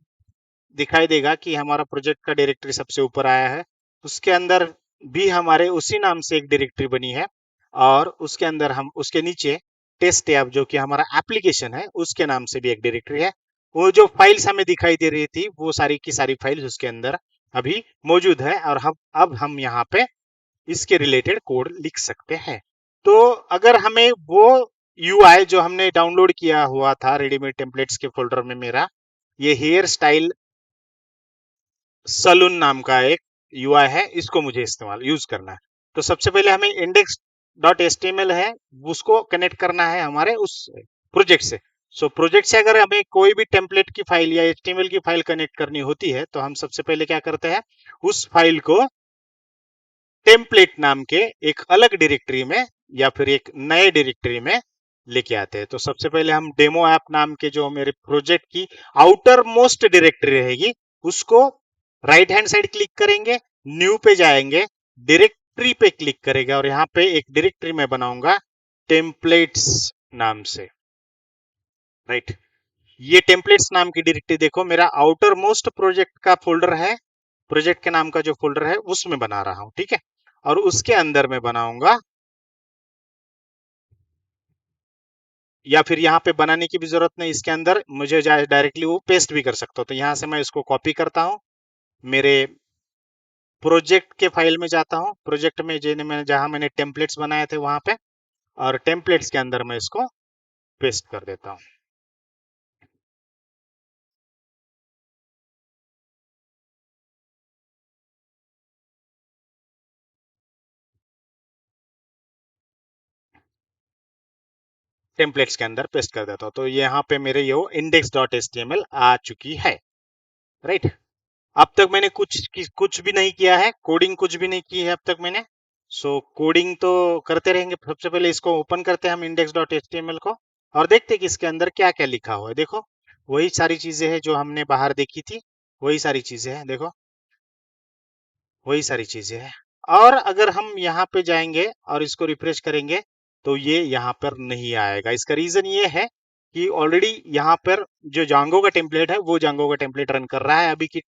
दिखाई देगा कि हमारा प्रोजेक्ट का डायरेक्टरी सबसे ऊपर आया है। उसके अंदर भी हमारे उसी नाम से एक डायरेक्टरी बनी है, और उसके अंदर हम उसके नीचे टेस्ट ऐप जो कि हमारा एप्लीकेशन है उसके नाम से भी एक डायरेक्टरी है। वो जो फाइल्स हमें दिखाई दे रही थी वो सारी की सारी फाइल्स उसके अंदर अभी मौजूद है। और अब हम यहाँ पे इसके रिलेटेड कोड लिख सकते हैं। तो अगर हमें वो यूआई जो हमने डाउनलोड किया हुआ था रेडीमेड टेम्पलेट्स के फोल्डर में, मेरा ये हेयर स्टाइल सलून नाम का एक यूआई है, इसको मुझे इस्तेमाल यूज करना है। तो सबसे पहले हमें इंडेक्स डॉट एचटीएमएल है, उसको कनेक्ट करना है हमारे उस प्रोजेक्ट से। सो प्रोजेक्ट से अगर हमें कोई भी टेम्पलेट की फाइल या एचटीएमएल की फाइल कनेक्ट करनी होती है, तो हम सबसे पहले क्या करते हैं, उस फाइल को टेम्पलेट नाम के एक अलग डायरेक्टरी में या फिर एक नए डायरेक्टरी में लेके आते हैं। तो सबसे पहले हम डेमो ऐप नाम के जो मेरे प्रोजेक्ट की आउटर मोस्ट डायरेक्टरी रहेगी, उसको राइट हैंड साइड क्लिक करेंगे, न्यू पे जाएंगे, डायरेक्टरी पे क्लिक करेंगे और यहाँ पे एक डायरेक्टरी में बनाऊंगा टेम्पलेट्स नाम से। राइट, ये टेम्पलेट्स नाम की डायरेक्टरी देखो, मेरा आउटर मोस्ट प्रोजेक्ट का फोल्डर है, प्रोजेक्ट के नाम का जो फोल्डर है उसमें बना रहा हूं, ठीक है। और उसके अंदर मैं बनाऊंगा, या फिर यहाँ पे बनाने की भी जरूरत नहीं, इसके अंदर मुझे डायरेक्टली वो पेस्ट भी कर सकता हूँ। तो यहाँ से मैं इसको कॉपी करता हूँ, मेरे प्रोजेक्ट के फाइल में जाता हूँ, प्रोजेक्ट में जहाँ मैंने टेम्पलेट्स बनाए थे वहां पे, और टेम्पलेट्स के अंदर मैं इसको पेस्ट कर देता हूँ। टेम्पलेट्स के अंदर पेस्ट कर देता हूँ, तो यहाँ पे मेरे ये index dot H T M L आ चुकी है। राइट, अब तक मैंने कुछ भी नहीं किया है, कोडिंग कुछ भी नहीं की है अब तक मैंने। कोडिंग तो करते रहेंगे। सबसे पहले इसको ओपन करते हैं हम index dot H T M L को, और देखते हैं कि इसके अंदर क्या क्या लिखा हुआ है। देखो, वही सारी चीजें हैं जो हमने बाहर देखी थी, वही सारी चीजें हैं, देखो वही सारी चीजें हैं। और अगर हम यहाँ पे जाएंगे और इसको रिफ्रेश करेंगे, तो ये यहाँ पर नहीं आएगा। इसका रीजन ये है कि ऑलरेडी यहाँ पर जो जांगो का टेम्पलेट है, वो जांगो का टेम्पलेट रन कर रहा है अभी की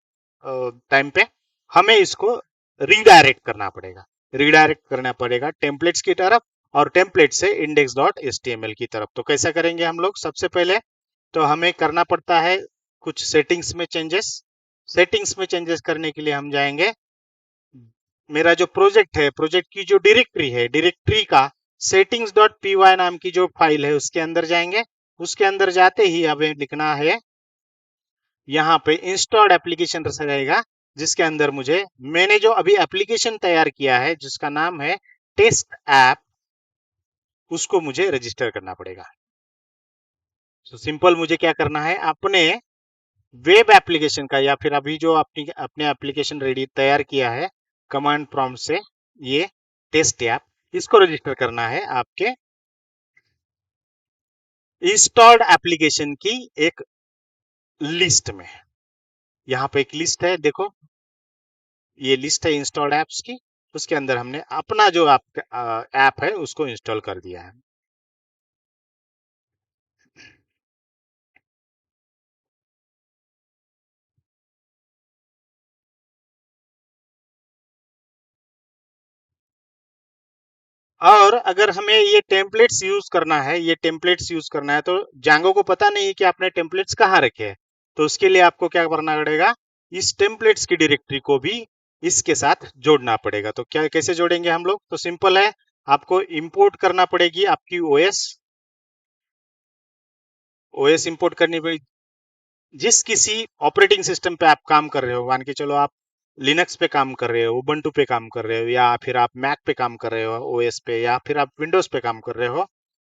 टाइम पे। हमें इसको रीडायरेक्ट करना पड़ेगा, रीडायरेक्ट करना पड़ेगा टेम्पलेट्स की तरफ, और टेम्पलेट से index dot H T M L की तरफ। तो कैसा करेंगे हम लोग, सबसे पहले तो हमें करना पड़ता है कुछ सेटिंग्स में चेंजेस। सेटिंग्स में चेंजेस करने के लिए हम जाएंगे, मेरा जो प्रोजेक्ट है, प्रोजेक्ट की जो डायरेक्टरी है, डायरेक्टरी का सेटिंग्स डॉट पी वाई नाम की जो फाइल है उसके अंदर जाएंगे। उसके अंदर जाते ही हमें लिखना है, यहाँ पे इंस्टॉल्ड एप्लीकेशन रहेगा, जिसके अंदर मैंने जो अभी एप्लीकेशन तैयार किया है जिसका नाम है टेस्ट ऐप, उसको मुझे रजिस्टर करना पड़ेगा। तो सिंपल मुझे क्या करना है, अपने वेब एप्लीकेशन का या फिर अभी जो अपनी अपने एप्लीकेशन रेडी तैयार किया है कमांड प्रॉम्प्ट से, ये टेस्ट ऐप, इसको रजिस्टर करना है आपके इंस्टॉल्ड एप्लीकेशन की एक लिस्ट में। यहाँ पे एक लिस्ट है, देखो ये लिस्ट है इंस्टॉल्ड एप्स की, उसके अंदर हमने अपना जो ऐप है उसको इंस्टॉल कर दिया है। और अगर हमें ये टेम्पलेट्स यूज करना है, ये टेम्पलेट्स यूज करना है, तो जांगो को पता नहीं है कि आपने टेम्पलेट्स कहाँ रखे हैं। तो उसके लिए आपको क्या करना पड़ेगा, इस टेम्पलेट्स की डायरेक्टरी को भी इसके साथ जोड़ना पड़ेगा। तो क्या कैसे जोड़ेंगे हम लोग, तो सिंपल है, आपको इंपोर्ट करना पड़ेगी आपकी ओएस, ओएस इंपोर्ट करनी पड़ेगी। जिस किसी ऑपरेटिंग सिस्टम पे आप काम कर रहे हो, मान के चलो आप लिनक्स पे काम कर रहे हो, उबंटू पे काम कर रहे हो, या फिर आप मैक पे काम कर रहे हो ओएस पे, या फिर आप विंडोज पे काम कर रहे हो,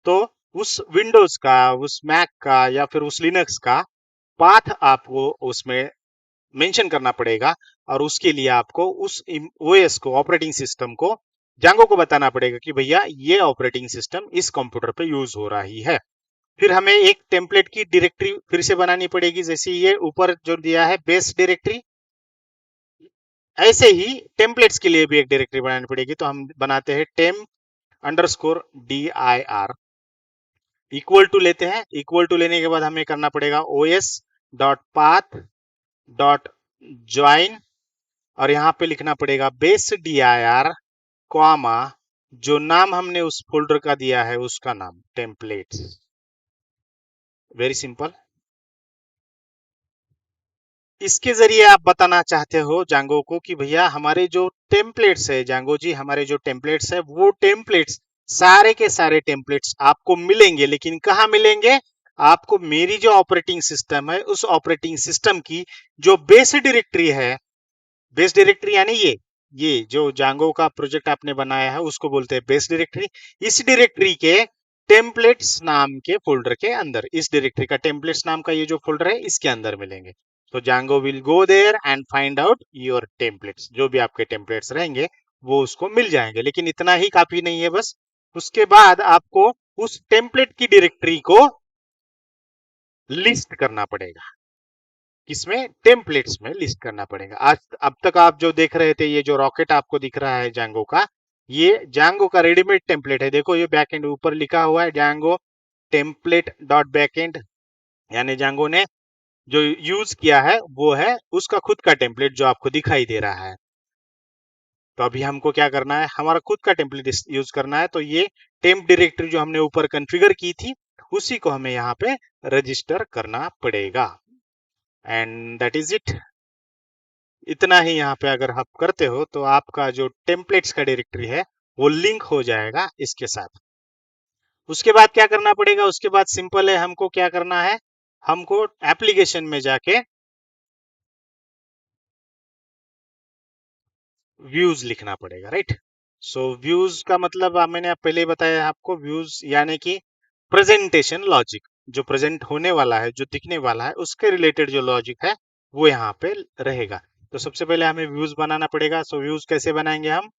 तो उस विंडोज का, उस मैक का या फिर उस लिनक्स का पाथ आपको उसमें मेंशन करना पड़ेगा। और उसके लिए आपको उस ओएस को, ऑपरेटिंग सिस्टम को, जांगो को बताना पड़ेगा कि भैया ये ऑपरेटिंग सिस्टम इस कंप्यूटर पे यूज हो रही है। फिर हमें एक टेम्पलेट की डायरेक्टरी फिर से बनानी पड़ेगी, जैसे ये ऊपर जो दिया है बेस डायरेक्टरी, ऐसे ही टेम्पलेट्स के लिए भी एक डायरेक्टरी बनानी पड़ेगी। तो हम बनाते हैं temp underscore D I R, equal to लेते हैं। इक्वल टू लेने के बाद हमें करना पड़ेगा OS dot path dot join, और यहाँ पे लिखना पड़ेगा base D I are, comma जो नाम हमने उस फोल्डर का दिया है उसका नाम टेम्पलेट्स। Very simple. इसके जरिए आप बताना चाहते हो जांगो को कि भैया हमारे जो टेम्पलेट्स है, जांगो जी हमारे जो टेम्पलेट्स है वो टेम्पलेट्स सारे के सारे टेम्पलेट्स आपको मिलेंगे, लेकिन कहाँ मिलेंगे? आपको मेरी जो ऑपरेटिंग सिस्टम है उस ऑपरेटिंग सिस्टम की जो बेस डायरेक्टरी है, बेस डायरेक्टरी यानी ये जो जांगो का प्रोजेक्ट आपने बनाया है उसको बोलते हैं बेस डायरेक्टरी। इस डायरेक्टरी के टेम्पलेट्स नाम के फोल्डर के अंदर, इस डायरेक्टरी का टेम्पलेट्स नाम का ये जो फोल्डर है इसके अंदर मिलेंगे। तो Django will go there and find out your templates, जो भी आपके टेम्पलेट्स रहेंगे वो उसको मिल जाएंगे। लेकिन इतना ही काफी नहीं है बस, उसके बाद आपको उस टेम्पलेट की डायरेक्टरी को लिस्ट करना पड़ेगा। किसमें? टेम्पलेट्स में लिस्ट करना पड़ेगा। आज अब तक आप जो देख रहे थे, ये जो रॉकेट आपको दिख रहा है जांगो का, ये जांगो का रेडीमेड टेम्पलेट है। देखो ये बैकएंड ऊपर लिखा हुआ है जांगो टेम्पलेट डॉट बैकएंड, यानी जांगो ने जो यूज किया है वो है उसका खुद का टेम्पलेट जो आपको दिखाई दे रहा है। तो अभी हमको क्या करना है, हमारा खुद का टेम्पलेट यूज करना है। तो ये टेम्प डायरेक्टरी जो हमने ऊपर कॉन्फ़िगर की थी उसी को हमें यहाँ पे रजिस्टर करना पड़ेगा। And that is it. इतना ही यहाँ पे अगर आप करते हो तो आपका जो टेम्पलेट्स का डायरेक्टरी है वो लिंक हो जाएगा इसके साथ। उसके बाद क्या करना पड़ेगा? उसके बाद सिंपल है, हमको क्या करना है, हमको एप्लीकेशन में जाके व्यूज लिखना पड़ेगा, राइट। सो व्यूज का मतलब मैंने पहले ही बताया आपको, व्यूज यानी कि प्रेजेंटेशन लॉजिक, जो प्रेजेंट होने वाला है, जो दिखने वाला है उसके रिलेटेड जो लॉजिक है वो यहाँ पे रहेगा। तो सबसे पहले हमें व्यूज बनाना पड़ेगा। सो व्यूज कैसे बनाएंगे हम?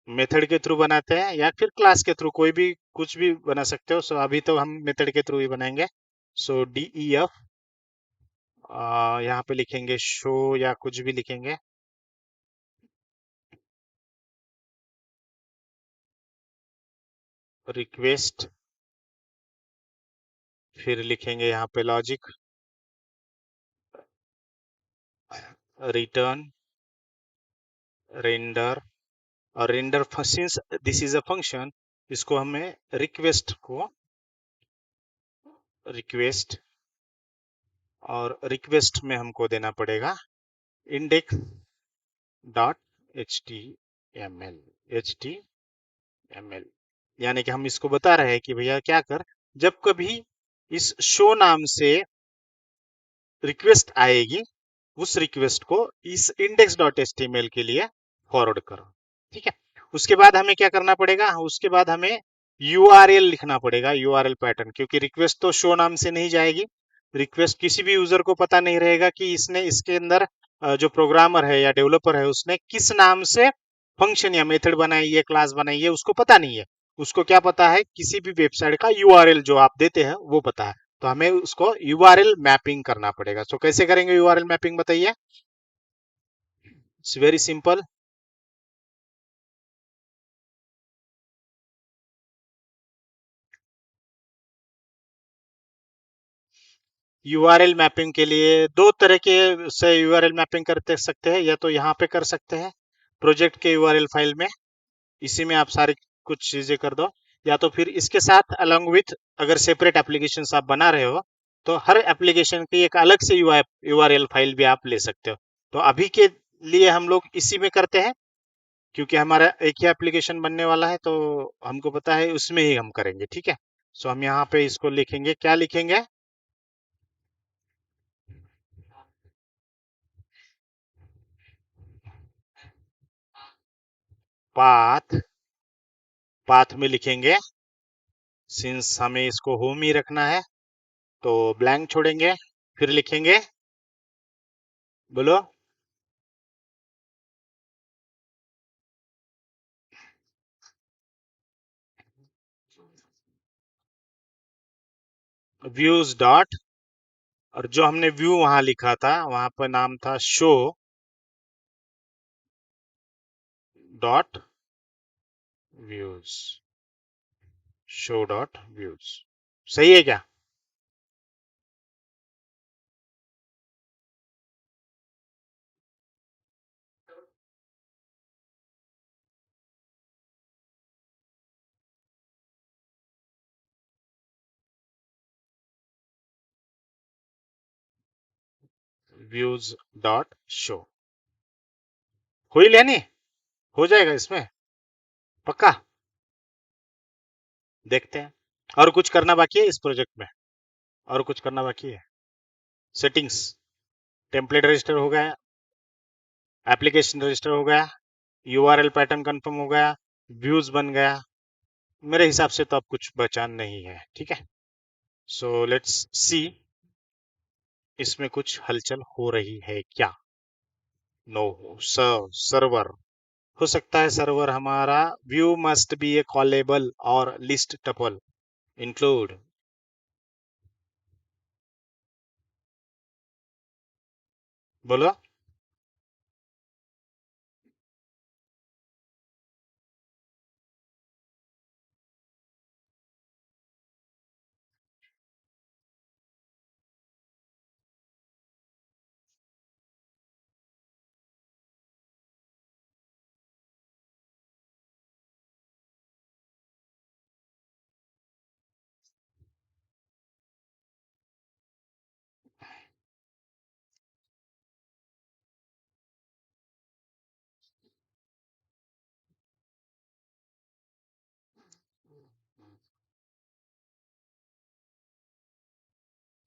मेथड के थ्रू बनाते हैं या फिर क्लास के थ्रू, कोई भी कुछ भी बना सकते हो। सो अभी तो हम मेथड के थ्रू ही बनाएंगे। सो DEF यहाँ पे लिखेंगे शो या कुछ भी लिखेंगे, रिक्वेस्ट, फिर लिखेंगे यहाँ पे लॉजिक, रिटर्न, रेंडर। और render since this is a function, इसको हमें रिक्वेस्ट को रिक्वेस्ट, और रिक्वेस्ट में हमको देना पड़ेगा इंडेक्स डॉट HTML। यानी कि हम इसको बता रहे हैं कि भैया क्या कर, जब कभी इस शो नाम से रिक्वेस्ट आएगी उस रिक्वेस्ट को इस इंडेक्स डॉट एचटीएमएल के लिए फॉरवर्ड करो, ठीक है। उसके बाद हमें क्या करना पड़ेगा? उसके बाद हमें यूआरएल लिखना पड़ेगा, यूआरएल पैटर्न, क्योंकि रिक्वेस्ट तो शो नाम से नहीं जाएगी। रिक्वेस्ट किसी भी यूजर को पता नहीं रहेगा कि इसने इसके अंदर जो प्रोग्रामर है या डेवलपर है उसने किस नाम से फंक्शन या मेथड बनाई है, क्लास बनाई है, उसको पता नहीं है। उसको क्या पता है? किसी भी वेबसाइट का यूआरएल जो आप देते हैं वो पता है। तो हमें उसको यूआरएल मैपिंग करना पड़ेगा। तो कैसे करेंगे यूआरएल मैपिंग, बताइए। It's very simple. URL mapping के लिए दो तरह के से यूआरएल मैपिंग करते सकते हैं, या तो यहाँ पे कर सकते हैं प्रोजेक्ट के यूआरएल फाइल में, इसी में आप सारी कुछ चीजें कर दो, या तो फिर इसके साथ अलोंग विथ अगर सेपरेट एप्लीकेशन आप बना रहे हो तो हर एप्लीकेशन की एक अलग से यूआरएल फाइल भी आप ले सकते हो। तो अभी के लिए हम लोग इसी में करते हैं, क्योंकि हमारा एक ही एप्लीकेशन बनने वाला है तो हमको पता है उसमें ही हम करेंगे, ठीक है। सो हम यहाँ पे इसको लिखेंगे, क्या लिखेंगे? पाथ, पाथ में लिखेंगे, सिंस हमें इसको होम ही रखना है तो ब्लैंक छोड़ेंगे, फिर लिखेंगे, बोलो, व्यूज डॉट, और जो हमने व्यू वहां लिखा था वहां पर नाम था show dot views, show dot views. सही है क्या? Views dot show. हुई लेनी, हो जाएगा इसमें पक्का। देखते हैं। और कुछ करना बाकी है इस प्रोजेक्ट में? और कुछ करना बाकी है? सेटिंग्स, टेम्पलेट रजिस्टर हो गया, एप्लीकेशन रजिस्टर हो गया, यूआरएल पैटर्न कंफर्म हो गया, व्यूज बन गया। मेरे हिसाब से तो अब कुछ बचा नहीं है, ठीक है। सो लेट्स सी इसमें कुछ हलचल हो रही है क्या। नो, सर्वर, हो सकता है सर्वर हमारा view must be A callable और लिस्ट टपल इंक्लूड। बोलो।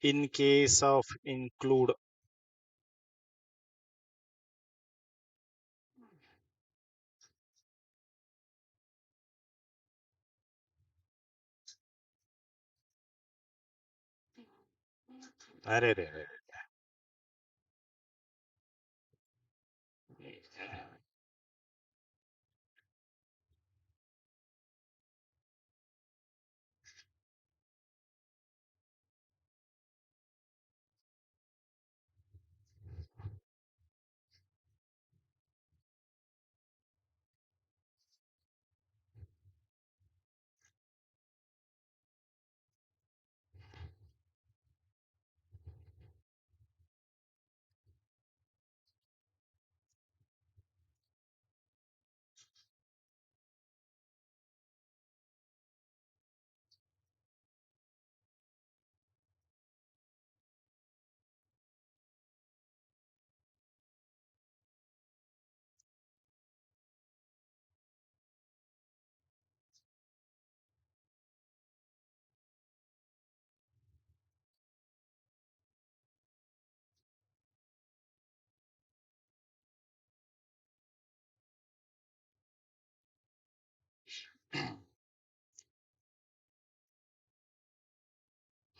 इन केस ऑफ इंक्लूड, अरे रे रे,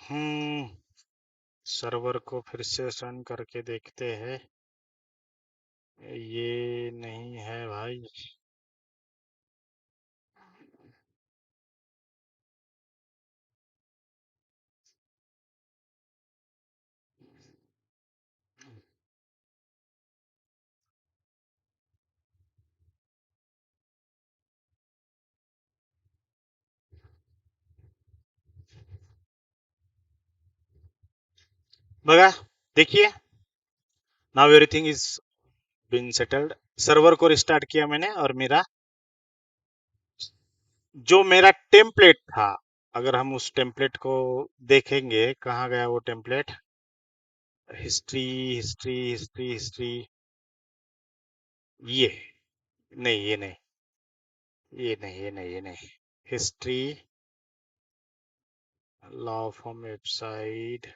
हम्म, सर्वर को फिर से रन करके देखते हैं। ये नहीं है भाई। बगा, देखिए, now everything is been settled. Server को रिस्टार्ट किया मैंने और मेरा जो मेरा टेम्पलेट था, अगर हम उस टेम्पलेट को देखेंगे, कहाँ गया वो template? History, history, history, history, ये नहीं, ये नहीं, ये नहीं, ये नहीं, ये नहीं। हिस्ट्री, लॉ फ्रॉम वेबसाइट,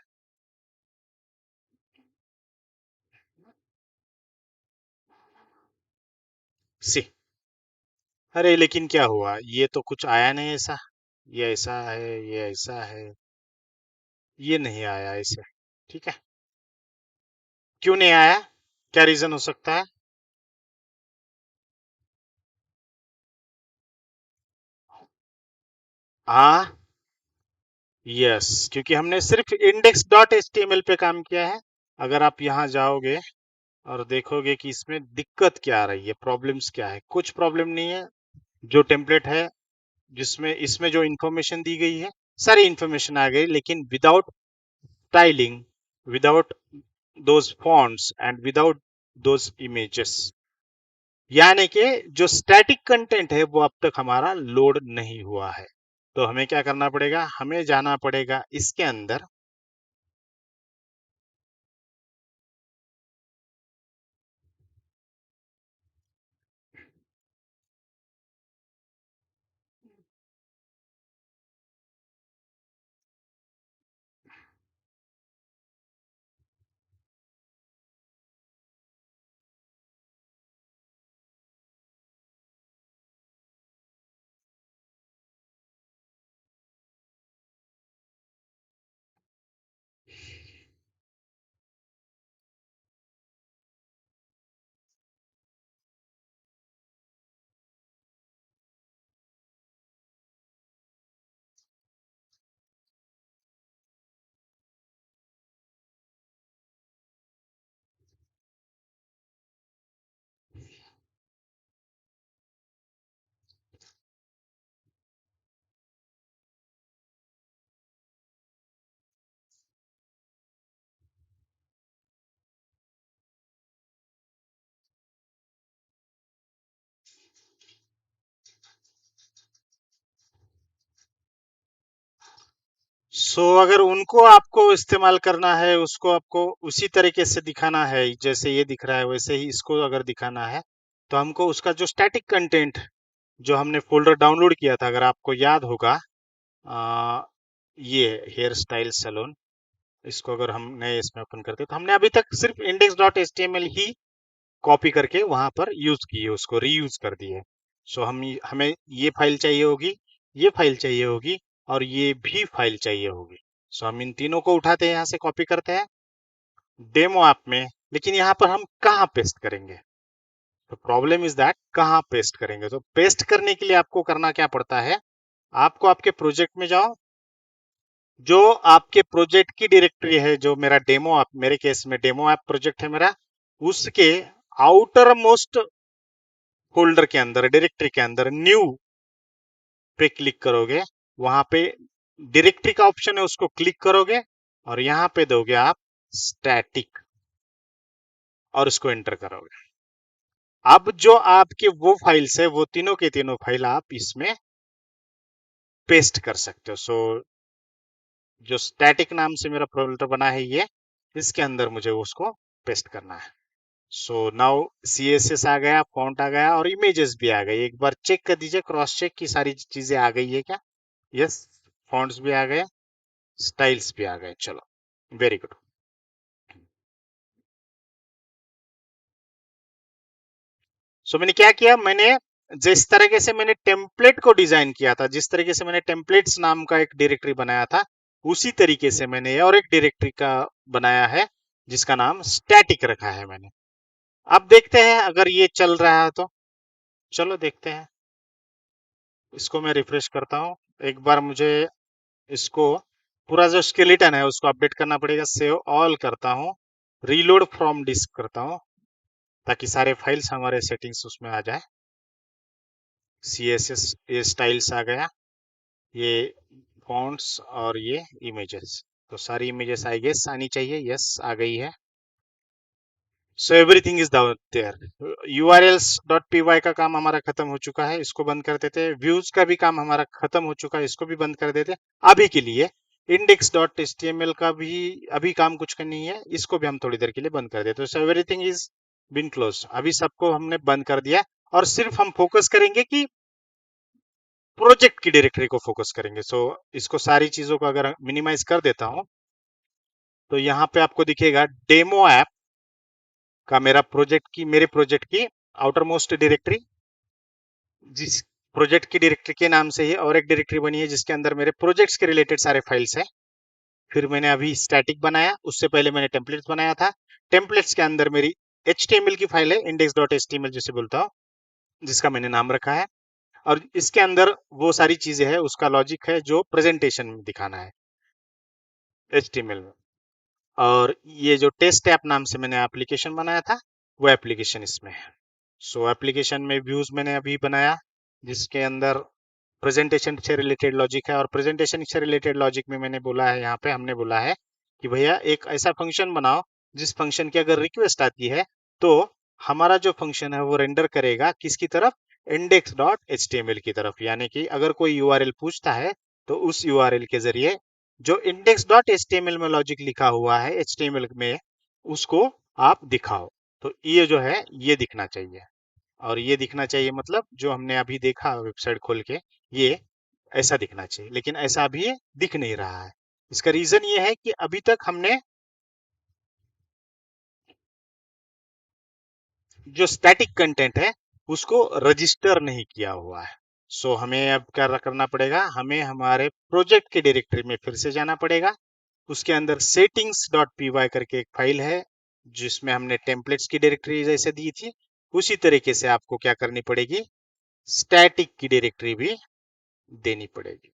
सी। अरे लेकिन क्या हुआ, ये तो कुछ आया नहीं ऐसा। ये ऐसा है, ये ऐसा है, ये नहीं आया ऐसे। ठीक है, क्यों नहीं आया? क्या रीजन हो सकता है? हाँ, यस, क्योंकि हमने सिर्फ इंडेक्स डॉट एचटीएमएल पे काम किया है। अगर आप यहाँ जाओगे और देखोगे कि इसमें दिक्कत क्या आ रही है, प्रॉब्लम्स क्या है, कुछ प्रॉब्लम नहीं है। जो टेम्पलेट है, जिसमें इसमें जो इंफॉर्मेशन दी गई है, सारी इंफॉर्मेशन आ गई, लेकिन without styling, without those fonts and without those images. यानी कि जो स्टैटिक कंटेंट है वो अब तक हमारा लोड नहीं हुआ है। तो हमें क्या करना पड़ेगा, हमें जाना पड़ेगा इसके अंदर। अगर उनको आपको इस्तेमाल करना है, उसको आपको उसी तरीके से दिखाना है, जैसे ये दिख रहा है वैसे ही इसको अगर दिखाना है, तो हमको उसका जो स्टैटिक कंटेंट जो हमने फोल्डर डाउनलोड किया था, अगर आपको याद होगा, आ, ये हेयर स्टाइल सैलून, इसको अगर हम नए इसमें ओपन करते तो हमने अभी तक सिर्फ index.html ही कॉपी करके वहां पर यूज की है, उसको रीयूज कर दी है। हमें ये फाइल चाहिए होगी, ये फाइल चाहिए होगी, और ये भी फाइल चाहिए होगी। हम इन तीनों को उठाते हैं, यहाँ से कॉपी करते हैं डेमो ऐप में। लेकिन यहाँ पर हम कहाँ पेस्ट करेंगे? तो प्रॉब्लम इज दैट कहाँ पेस्ट करेंगे? तो पेस्ट करने के लिए आपको करना क्या पड़ता है, आपको आपके प्रोजेक्ट में जाओ, जो आपके प्रोजेक्ट की डायरेक्टरी है, जो मेरा डेमो ऐप, मेरे केस में डेमो ऐप प्रोजेक्ट है मेरा, उसके आउटर मोस्ट फोल्डर के अंदर, डायरेक्टरी के अंदर न्यू पे क्लिक करोगे, वहां पे डायरेक्टरी का ऑप्शन है, उसको क्लिक करोगे और यहाँ पे दोगे आप स्टैटिक और उसको एंटर करोगे। अब जो आपके वो फाइल्स है, वो तीनों के तीनों फाइल आप इसमें पेस्ट कर सकते हो। जो स्टैटिक नाम से मेरा फोल्डर बना है ये, इसके अंदर मुझे उसको पेस्ट करना है। नाउ CSS आ गया, फॉन्ट आ गया और इमेजेस भी आ गई। एक बार चेक कर दीजिए, क्रॉस चेक की सारी चीजें आ गई है क्या? यस, फॉन्ट्स भी आ गए, स्टाइल्स भी आ गए। चलो, वेरी गुड। मैंने क्या किया, मैंने जिस तरीके से मैंने टेम्पलेट को डिजाइन किया था, जिस तरीके से मैंने टेम्पलेट्स नाम का एक डायरेक्टरी बनाया था, उसी तरीके से मैंने और एक डायरेक्टरी का बनाया है, जिसका नाम स्टैटिक रखा है मैंने। अब देखते हैं अगर ये चल रहा है तो। चलो देखते हैं, इसको मैं रिफ्रेश करता हूँ। एक बार मुझे इसको पूरा जो स्केलेटन है उसको अपडेट करना पड़ेगा। सेव ऑल करता हूँ, रीलोड फ्रॉम डिस्क करता हूँ, ताकि सारे फाइल्स हमारे सेटिंग्स उसमें आ जाए। CSS, ये स्टाइल्स आ गया, ये फॉन्ट्स और ये इमेजेस। तो सारी इमेजेस आई गेस आनी चाहिए। यस, आ गई है। Everything is there. urls.py का काम हमारा खत्म हो चुका है, इसको बंद कर देते हैं। व्यूज का भी काम हमारा खत्म हो चुका है, इसको भी बंद कर देते हैं अभी के लिए। index.html का भी अभी काम कुछ का नहीं है, इसको भी हम थोड़ी देर के लिए बंद कर देते हैं। एवरीथिंग इज बिन क्लोज, अभी सबको हमने बंद कर दिया और सिर्फ हम फोकस करेंगे कि प्रोजेक्ट की डायरेक्टरी को फोकस करेंगे। इसको सारी चीजों को अगर मिनिमाइज कर देता हूं, तो यहाँ पे आपको दिखेगा डेमो ऐप का मेरे प्रोजेक्ट की आउटर मोस्ट डायरेक्टरी, जिस प्रोजेक्ट की डायरेक्टरी के नाम से ही और एक डायरेक्टरी बनी है, जिसके अंदर मेरे प्रोजेक्ट्स के रिलेटेड सारे फाइल्स हैं। फिर मैंने अभी स्टैटिक बनाया, उससे पहले मैंने टेम्पलेट्स बनाया था। टेम्पलेट्स के अंदर मेरी HTML की फाइल है, index.html जिसे बोलता हूँ, जिसका मैंने नाम रखा है। और इसके अंदर वो सारी चीजें हैं, उसका लॉजिक है जो प्रेजेंटेशन में दिखाना है HTML में। और ये जो टेस्ट ऐप नाम से मैंने एप्लीकेशन बनाया था, वो एप्लीकेशन इसमें है। एप्लीकेशन में व्यूज मैंने अभी बनाया, जिसके अंदर प्रेजेंटेशन से रिलेटेड लॉजिक है। और प्रेजेंटेशन से रिलेटेड लॉजिक में मैंने बोला है, यहाँ पे हमने बोला है कि भैया एक ऐसा फंक्शन बनाओ, जिस फंक्शन की अगर रिक्वेस्ट आती है, तो हमारा जो फंक्शन है वो रेंडर करेगा किसकी तरफ? index.html की तरफ। यानी कि अगर कोई URL पूछता है, तो उस URL के जरिए जो index.html में लॉजिक लिखा हुआ है HTML में, उसको आप दिखाओ। तो ये जो है ये दिखना चाहिए। और ये दिखना चाहिए मतलब जो हमने अभी देखा वेबसाइट खोल के, ये ऐसा दिखना चाहिए। लेकिन ऐसा अभी ये दिख नहीं रहा है। इसका रीजन ये है कि अभी तक हमने जो स्टैटिक कंटेंट है उसको रजिस्टर नहीं किया हुआ है। हमें अब क्या करना पड़ेगा, हमें हमारे प्रोजेक्ट के डायरेक्टरी में फिर से जाना पड़ेगा। उसके अंदर settings.py करके एक फाइल है, जिसमें हमने टेम्पलेट्स की डायरेक्टरी जैसे दी थी, उसी तरीके से आपको क्या करनी पड़ेगी, स्टैटिक की डायरेक्टरी भी देनी पड़ेगी।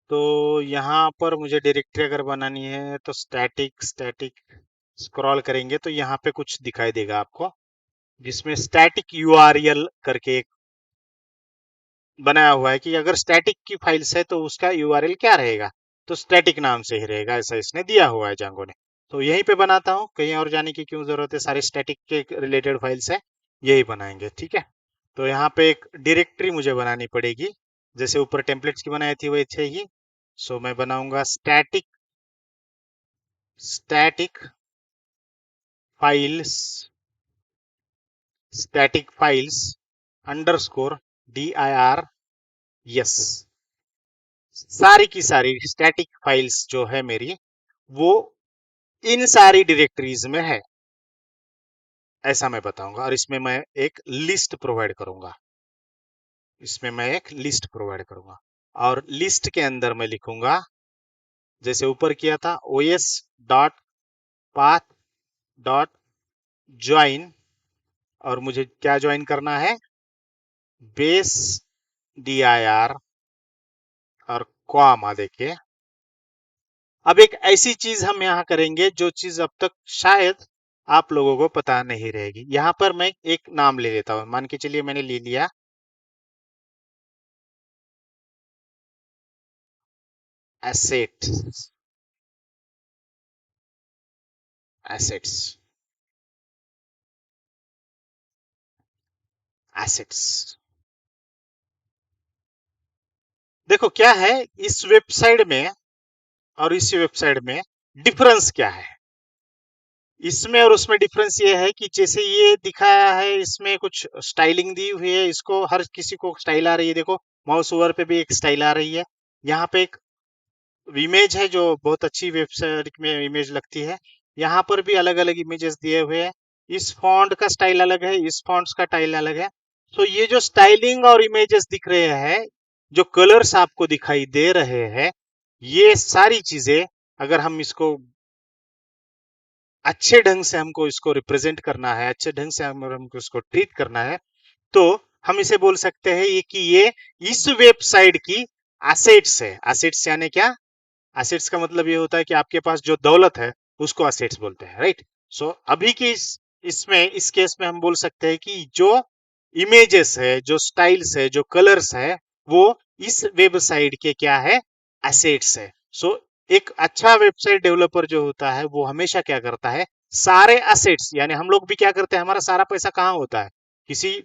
तो यहाँ पर मुझे डायरेक्टरी अगर बनानी है, तो स्टैटिक स्टैटिक स्क्रॉल करेंगे तो यहाँ पे कुछ दिखाई देगा आपको, जिसमें स्टैटिक URL करके एक बनाया हुआ है कि अगर स्टैटिक की फाइल्स है तो उसका यूआरएल क्या रहेगा, तो स्टैटिक नाम से ही रहेगा, ऐसा इसने दिया हुआ है जांगो ने। तो यहीं पे बनाता हूँ, कहीं और जाने की क्यों जरूरत है, सारे स्टैटिक के रिलेटेड फाइल्स है, यही बनाएंगे, ठीक है। तो यहाँ पे एक डायरेक्टरी मुझे बनानी पड़ेगी, जैसे ऊपर टेम्पलेट्स की बनाई थी वैसे ही। सो मैं बनाऊंगा static static files static files underscore DIR, yes. सारी की सारी स्टैटिक फाइल्स जो है मेरी, वो इन सारी डायरेक्टरीज में है, ऐसा मैं बताऊंगा। और इसमें मैं एक लिस्ट प्रोवाइड करूंगा, और लिस्ट के अंदर मैं लिखूंगा, जैसे ऊपर किया था, os.path.join, और मुझे क्या ज्वाइन करना है, बेस dir और कॉमा देके। अब एक ऐसी चीज हम यहाँ करेंगे जो चीज अब तक शायद आप लोगों को पता नहीं रहेगी। यहाँ पर मैं एक नाम ले लेता हूँ, मान के चलिए मैंने ले लिया एसेट्स। एसेट्स एसेट्स देखो क्या है इस वेबसाइट में और इस वेबसाइट में डिफरेंस क्या है। इसमें और उसमें डिफरेंस ये है कि जैसे ये दिखाया है, इसमें कुछ स्टाइलिंग दी हुई है, इसको हर किसी को स्टाइल आ रही है, देखो माउस ओवर पे भी एक स्टाइल आ रही है। यहाँ पे एक इमेज है जो बहुत अच्छी वेबसाइट में इमेज लगती है, यहाँ पर भी अलग अलग इमेजेस दिए हुए हैं। इस फॉन्ट का स्टाइल अलग है, इस फॉन्ट्स का स्टाइल अलग है। तो ये जो स्टाइलिंग और इमेजेस दिख रहे हैं, जो कलर्स आपको दिखाई दे रहे हैं, ये सारी चीजें अगर हम इसको अच्छे ढंग से हमको इसको रिप्रेजेंट करना है, अच्छे ढंग से हमको इसको ट्रीट करना है, तो हम इसे बोल सकते हैं ये कि ये इस वेबसाइट की एसेट्स है। एसेट्स यानी क्या, एसेट्स का मतलब ये होता है कि आपके पास जो दौलत है उसको एसेट्स बोलते हैं, राइट। सो अभी की इसमें इस केस में हम बोल सकते हैं कि जो इमेजेस है, जो स्टाइल्स है, जो कलर्स है, वो इस वेबसाइट के क्या है, एसेट्स है। सो एक अच्छा वेबसाइट डेवलपर जो होता है वो हमेशा क्या करता है, सारे एसेट्स, यानी हम लोग भी क्या करते हैं, हमारा सारा पैसा कहाँ होता है, किसी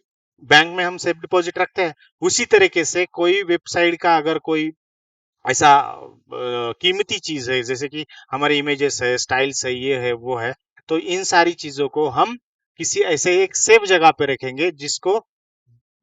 बैंक में हम सेफ डिपॉजिट रखते हैं। उसी तरीके से कोई वेबसाइट का अगर कोई ऐसा कीमती चीज है, जैसे कि हमारी इमेजेस है, स्टाइल्स है, ये है वो है, तो इन सारी चीजों को हम किसी ऐसे एक सेफ जगह पे रखेंगे जिसको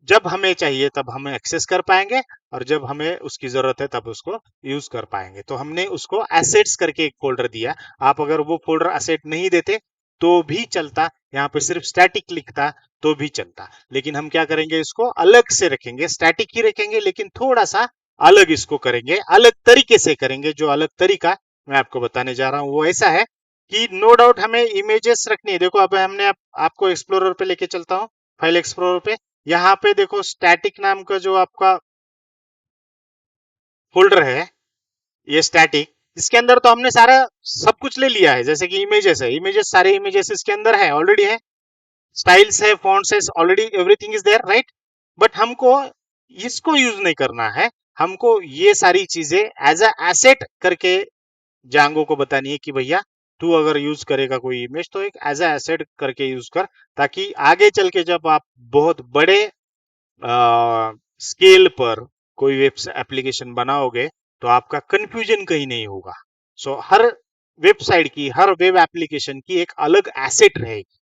जब हमें चाहिए तब हम एक्सेस कर पाएंगे, और जब हमें उसकी जरूरत है तब उसको यूज कर पाएंगे। तो हमने उसको एसेट्स करके एक फोल्डर दिया। आप अगर वो फोल्डर एसेट नहीं देते तो भी चलता, यहाँ पे सिर्फ स्टैटिक लिखता तो भी चलता, लेकिन हम क्या करेंगे, इसको अलग से रखेंगे, स्टैटिक ही रखेंगे लेकिन थोड़ा सा अलग इसको करेंगे, अलग तरीके से करेंगे। जो अलग तरीका मैं आपको बताने जा रहा हूँ वो ऐसा है कि नो डाउट हमें इमेजेस रखनी है। देखो अब हमने आपको एक्सप्लोरर पे लेके चलता हूँ, फाइल एक्सप्लोरर पे। यहाँ पे देखो स्टैटिक नाम का जो आपका फोल्डर है, ये स्टैटिक, इसके अंदर तो हमने सारा सब कुछ ले लिया है। जैसे कि इमेजेस है, इमेजेस सारे इमेजेस इसके अंदर है, ऑलरेडी है। स्टाइल्स है, फॉन्ट्स है, already everything is there, right. But हमको इसको यूज नहीं करना है, हमको ये सारी चीजें एज अ एसेट करके जांगो को बतानी है कि भैया तू अगर यूज करेगा कोई इमेज तो एक एज अ एसेट करके यूज कर, ताकि आगे चल के जब आप बहुत बड़े स्केल पर कोई वेब एप्लीकेशन बनाओगे तो आपका कंफ्यूजन कहीं नहीं होगा। सो हर वेबसाइट की, हर वेब एप्लीकेशन की एक अलग एसेट रहेगी।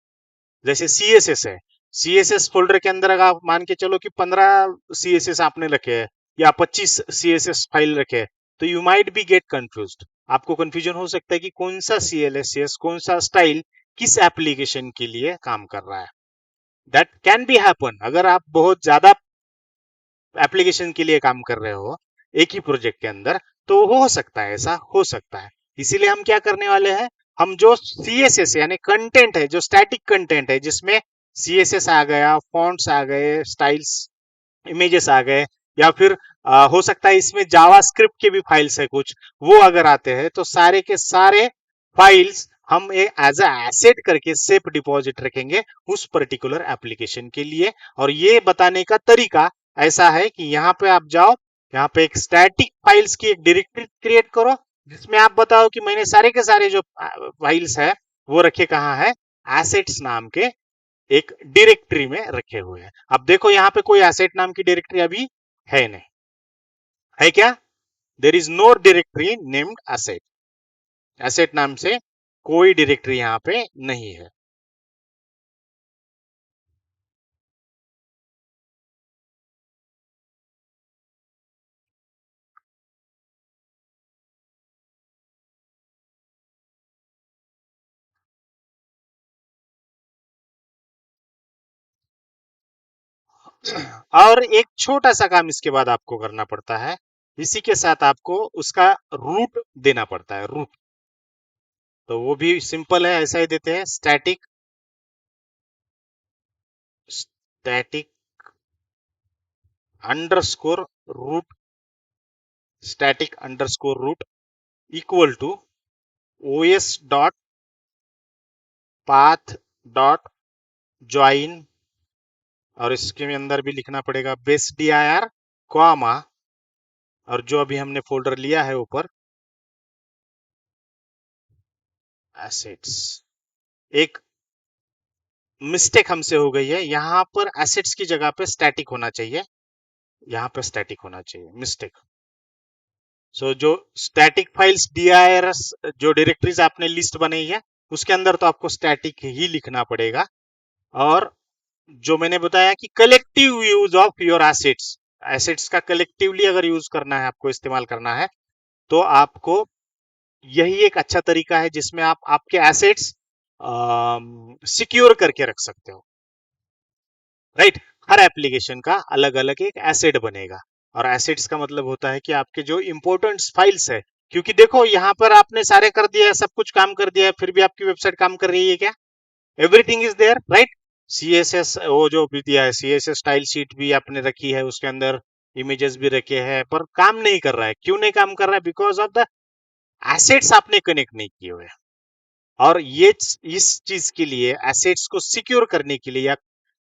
जैसे CSS है, CSS फोल्डर के अंदर अगर आप मान के चलो कि 15 CSS आपने रखे हैं या 25 CSS फाइल रखे हैं, तो you might be get confuse. आपको कंफ्यूजन हो सकता है कि कौन सा CLS, कौन सा स्टाइल किस एप्लीकेशन के लिए काम कर रहा है। दैट कैन बी हैपन, अगर आप बहुत ज्यादा एप्लीकेशन के लिए काम कर रहे हो एक ही प्रोजेक्ट के अंदर, तो हो सकता है, ऐसा हो सकता है। इसीलिए हम क्या करने वाले हैं, हम जो CSS यानी कंटेंट है, जो स्टैटिक कंटेंट है, जिसमें CSS आ गया, फॉन्ट्स आ गए, स्टाइल्स, इमेजेस आ गए, या फिर हो सकता है इसमें जावास्क्रिप्ट के भी फाइल्स है कुछ, वो अगर आते हैं तो सारे के सारे फाइल्स हम एज अ एसेट करके सेफ डिपॉजिट रखेंगे उस पर्टिकुलर एप्लीकेशन के लिए। और ये बताने का तरीका ऐसा है कि यहाँ पे आप जाओ, यहाँ पे एक स्टैटिक फाइल्स की एक डायरेक्टरी क्रिएट करो, जिसमें आप बताओ कि मैंने सारे के सारे जो फाइल्स है वो रखे कहाँ है, एसेट्स नाम के एक डायरेक्टरी में रखे हुए हैं। अब देखो यहाँ पे कोई एसेट नाम की डायरेक्टरी अभी है नहीं, है क्या? There is no directory named asset, asset नाम से कोई डायरेक्टरी यहाँ पे नहीं है। और एक छोटा सा काम इसके बाद आपको करना पड़ता है, इसी के साथ आपको उसका रूट देना पड़ता है, रूट। तो वो भी सिंपल है, ऐसा ही देते हैं, static static underscore root, static underscore root equal to OS dot path dot join, और इसके अंदर भी लिखना पड़ेगा बेस dir कॉमा, और जो अभी हमने फोल्डर लिया है ऊपर एसेट्स। एक मिस्टेक हमसे हो गई है, यहां पर एसेट्स की जगह पे स्टैटिक होना चाहिए, यहाँ पे स्टैटिक होना चाहिए, मिस्टेक। सो जो स्टैटिक फाइल्स dirs जो डायरेक्टरीज आपने लिस्ट बनाई है उसके अंदर तो आपको स्टैटिक ही लिखना पड़ेगा। और जो मैंने बताया कि collective use of your assets, assets का कलेक्टिवली अगर यूज करना है, आपको इस्तेमाल करना है, तो आपको यही एक अच्छा तरीका है जिसमें आप आपके एसेट्स सिक्योर करके रख सकते हो, राइट? हर एप्लीकेशन का अलग अलग एक एसेट बनेगा, और एसेट्स का मतलब होता है कि आपके जो इंपॉर्टेंट फाइल्स है, क्योंकि देखो यहाँ पर आपने सारे कर दिया है, सब कुछ काम कर दिया है, फिर भी आपकी वेबसाइट काम कर रही है क्या? Everything is there, right? CSS वो जो भी दिया है, सीएसएस स्टाइल शीट भी आपने रखी है, उसके अंदर इमेजेस भी रखे हैं, पर काम नहीं कर रहा है। क्यों नहीं काम कर रहा है? बिकॉज ऑफ द एसेट्स आपने कनेक्ट नहीं किए हुए। और ये इस चीज के लिए, एसेट्स को सिक्योर करने के लिए या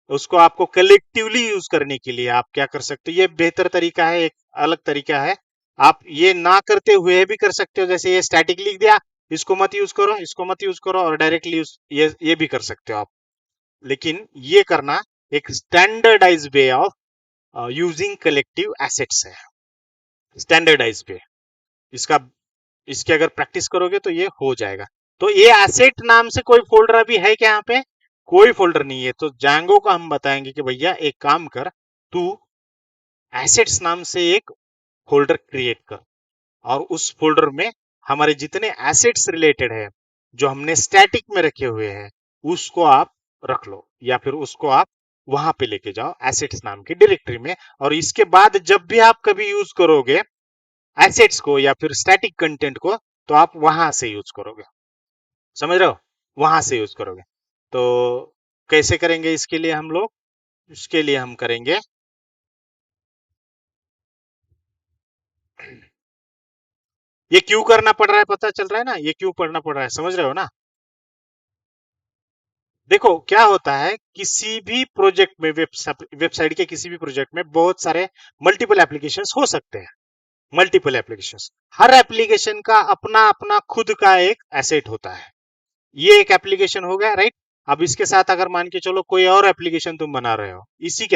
उसको आपको कलेक्टिवली यूज करने के लिए आप क्या कर सकते हो, ये बेहतर तरीका है, एक अलग तरीका है। आप ये ना करते हुए भी कर सकते हो, जैसे ये स्टैटिक लिख दिया, इसको मत यूज करो, इसको मत यूज करो, और डायरेक्टली ये भी कर सकते हो आप। लेकिन ये करना एक standardise way of using collective assets है, स्टैंडर्डाइज वे। इसका इसकी अगर प्रैक्टिस करोगे तो ये हो जाएगा। तो ये एसेट नाम से कोई फोल्डर अभी है क्या यहाँ पे? कोई फोल्डर नहीं है। तो जैंगो को हम बताएंगे कि भैया एक काम कर, तू एसेट्स नाम से एक फोल्डर क्रिएट कर, और उस फोल्डर में हमारे जितने एसेट्स रिलेटेड है जो हमने स्टैटिक में रखे हुए हैं उसको आप रख लो, या फिर उसको आप वहां पे लेके जाओ एसेट्स नाम की डायरेक्टरी में। और इसके बाद जब भी आप कभी यूज करोगे एसेट्स को या फिर स्टैटिक कंटेंट को, तो आप वहां से यूज करोगे, समझ रहे हो? वहां से यूज करोगे। तो कैसे करेंगे इसके लिए हम लोग? इसके लिए हम करेंगे, ये क्यों करना पड़ रहा है पता चल रहा है ना, ये क्यों पढ़ना पड़ रहा है, समझ रहे हो ना? देखो क्या होता है, किसी भी प्रोजेक्ट में, वेबसाइट के किसी भी प्रोजेक्ट में बहुत सारे मल्टीपल एप्लीकेशंस हो सकते हैं, मल्टीपल एप्लीकेशंस। हर एप्लीकेशन का अपना अपना खुद का एक एसेट होता है। ये एक एप्लीकेशन हो गया, राइट? अब इसके साथ अगर मान के चलो कोई और एप्लीकेशन तुम बना रहे हो, इसी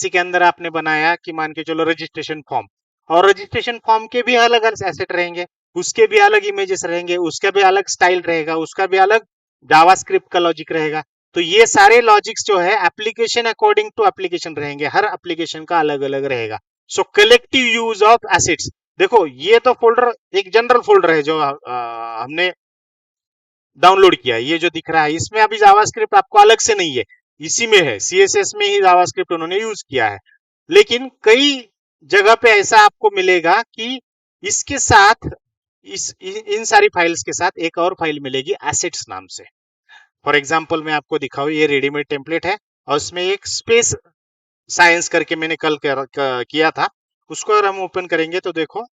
के अंदर आपने बनाया कि मान के चलो रजिस्ट्रेशन फॉर्म, और रजिस्ट्रेशन फॉर्म के भी अलग अलग एसेट रहेंगे, उसके भी अलग इमेजेस रहेंगे, उसका भी अलग स्टाइल रहेगा, उसका भी अलग जावास्क्रिप्ट का लॉजिक रहेगा। तो ये सारे लॉजिक्स जो है एप्लीकेशन अकॉर्डिंग टू एप्लीकेशन रहेंगे, हर एप्लीकेशन का अलग अलग रहेगा। सो कलेक्टिव यूज ऑफ एसेट्स, देखो ये तो फोल्डर एक जनरल फोल्डर है जो हमने डाउनलोड किया है, ये जो दिख रहा है इसमें अभी जावास्क्रिप्ट आपको अलग से नहीं है, इसी में है, सीएसएस में ही जावास्क्रिप्ट उन्होंने यूज किया है। लेकिन कई जगह पे ऐसा आपको मिलेगा कि इसके साथ इन सारी फाइल्स के साथ एक और फाइल मिलेगी एसेट्स नाम से। फॉर एग्जांपल मैं आपको दिखाऊं, ये रेडीमेड टेम्पलेट है और उसमें एक स्पेस साइंस करके मैंने कल किया था, उसको अगर हम ओपन करेंगे तो देखो,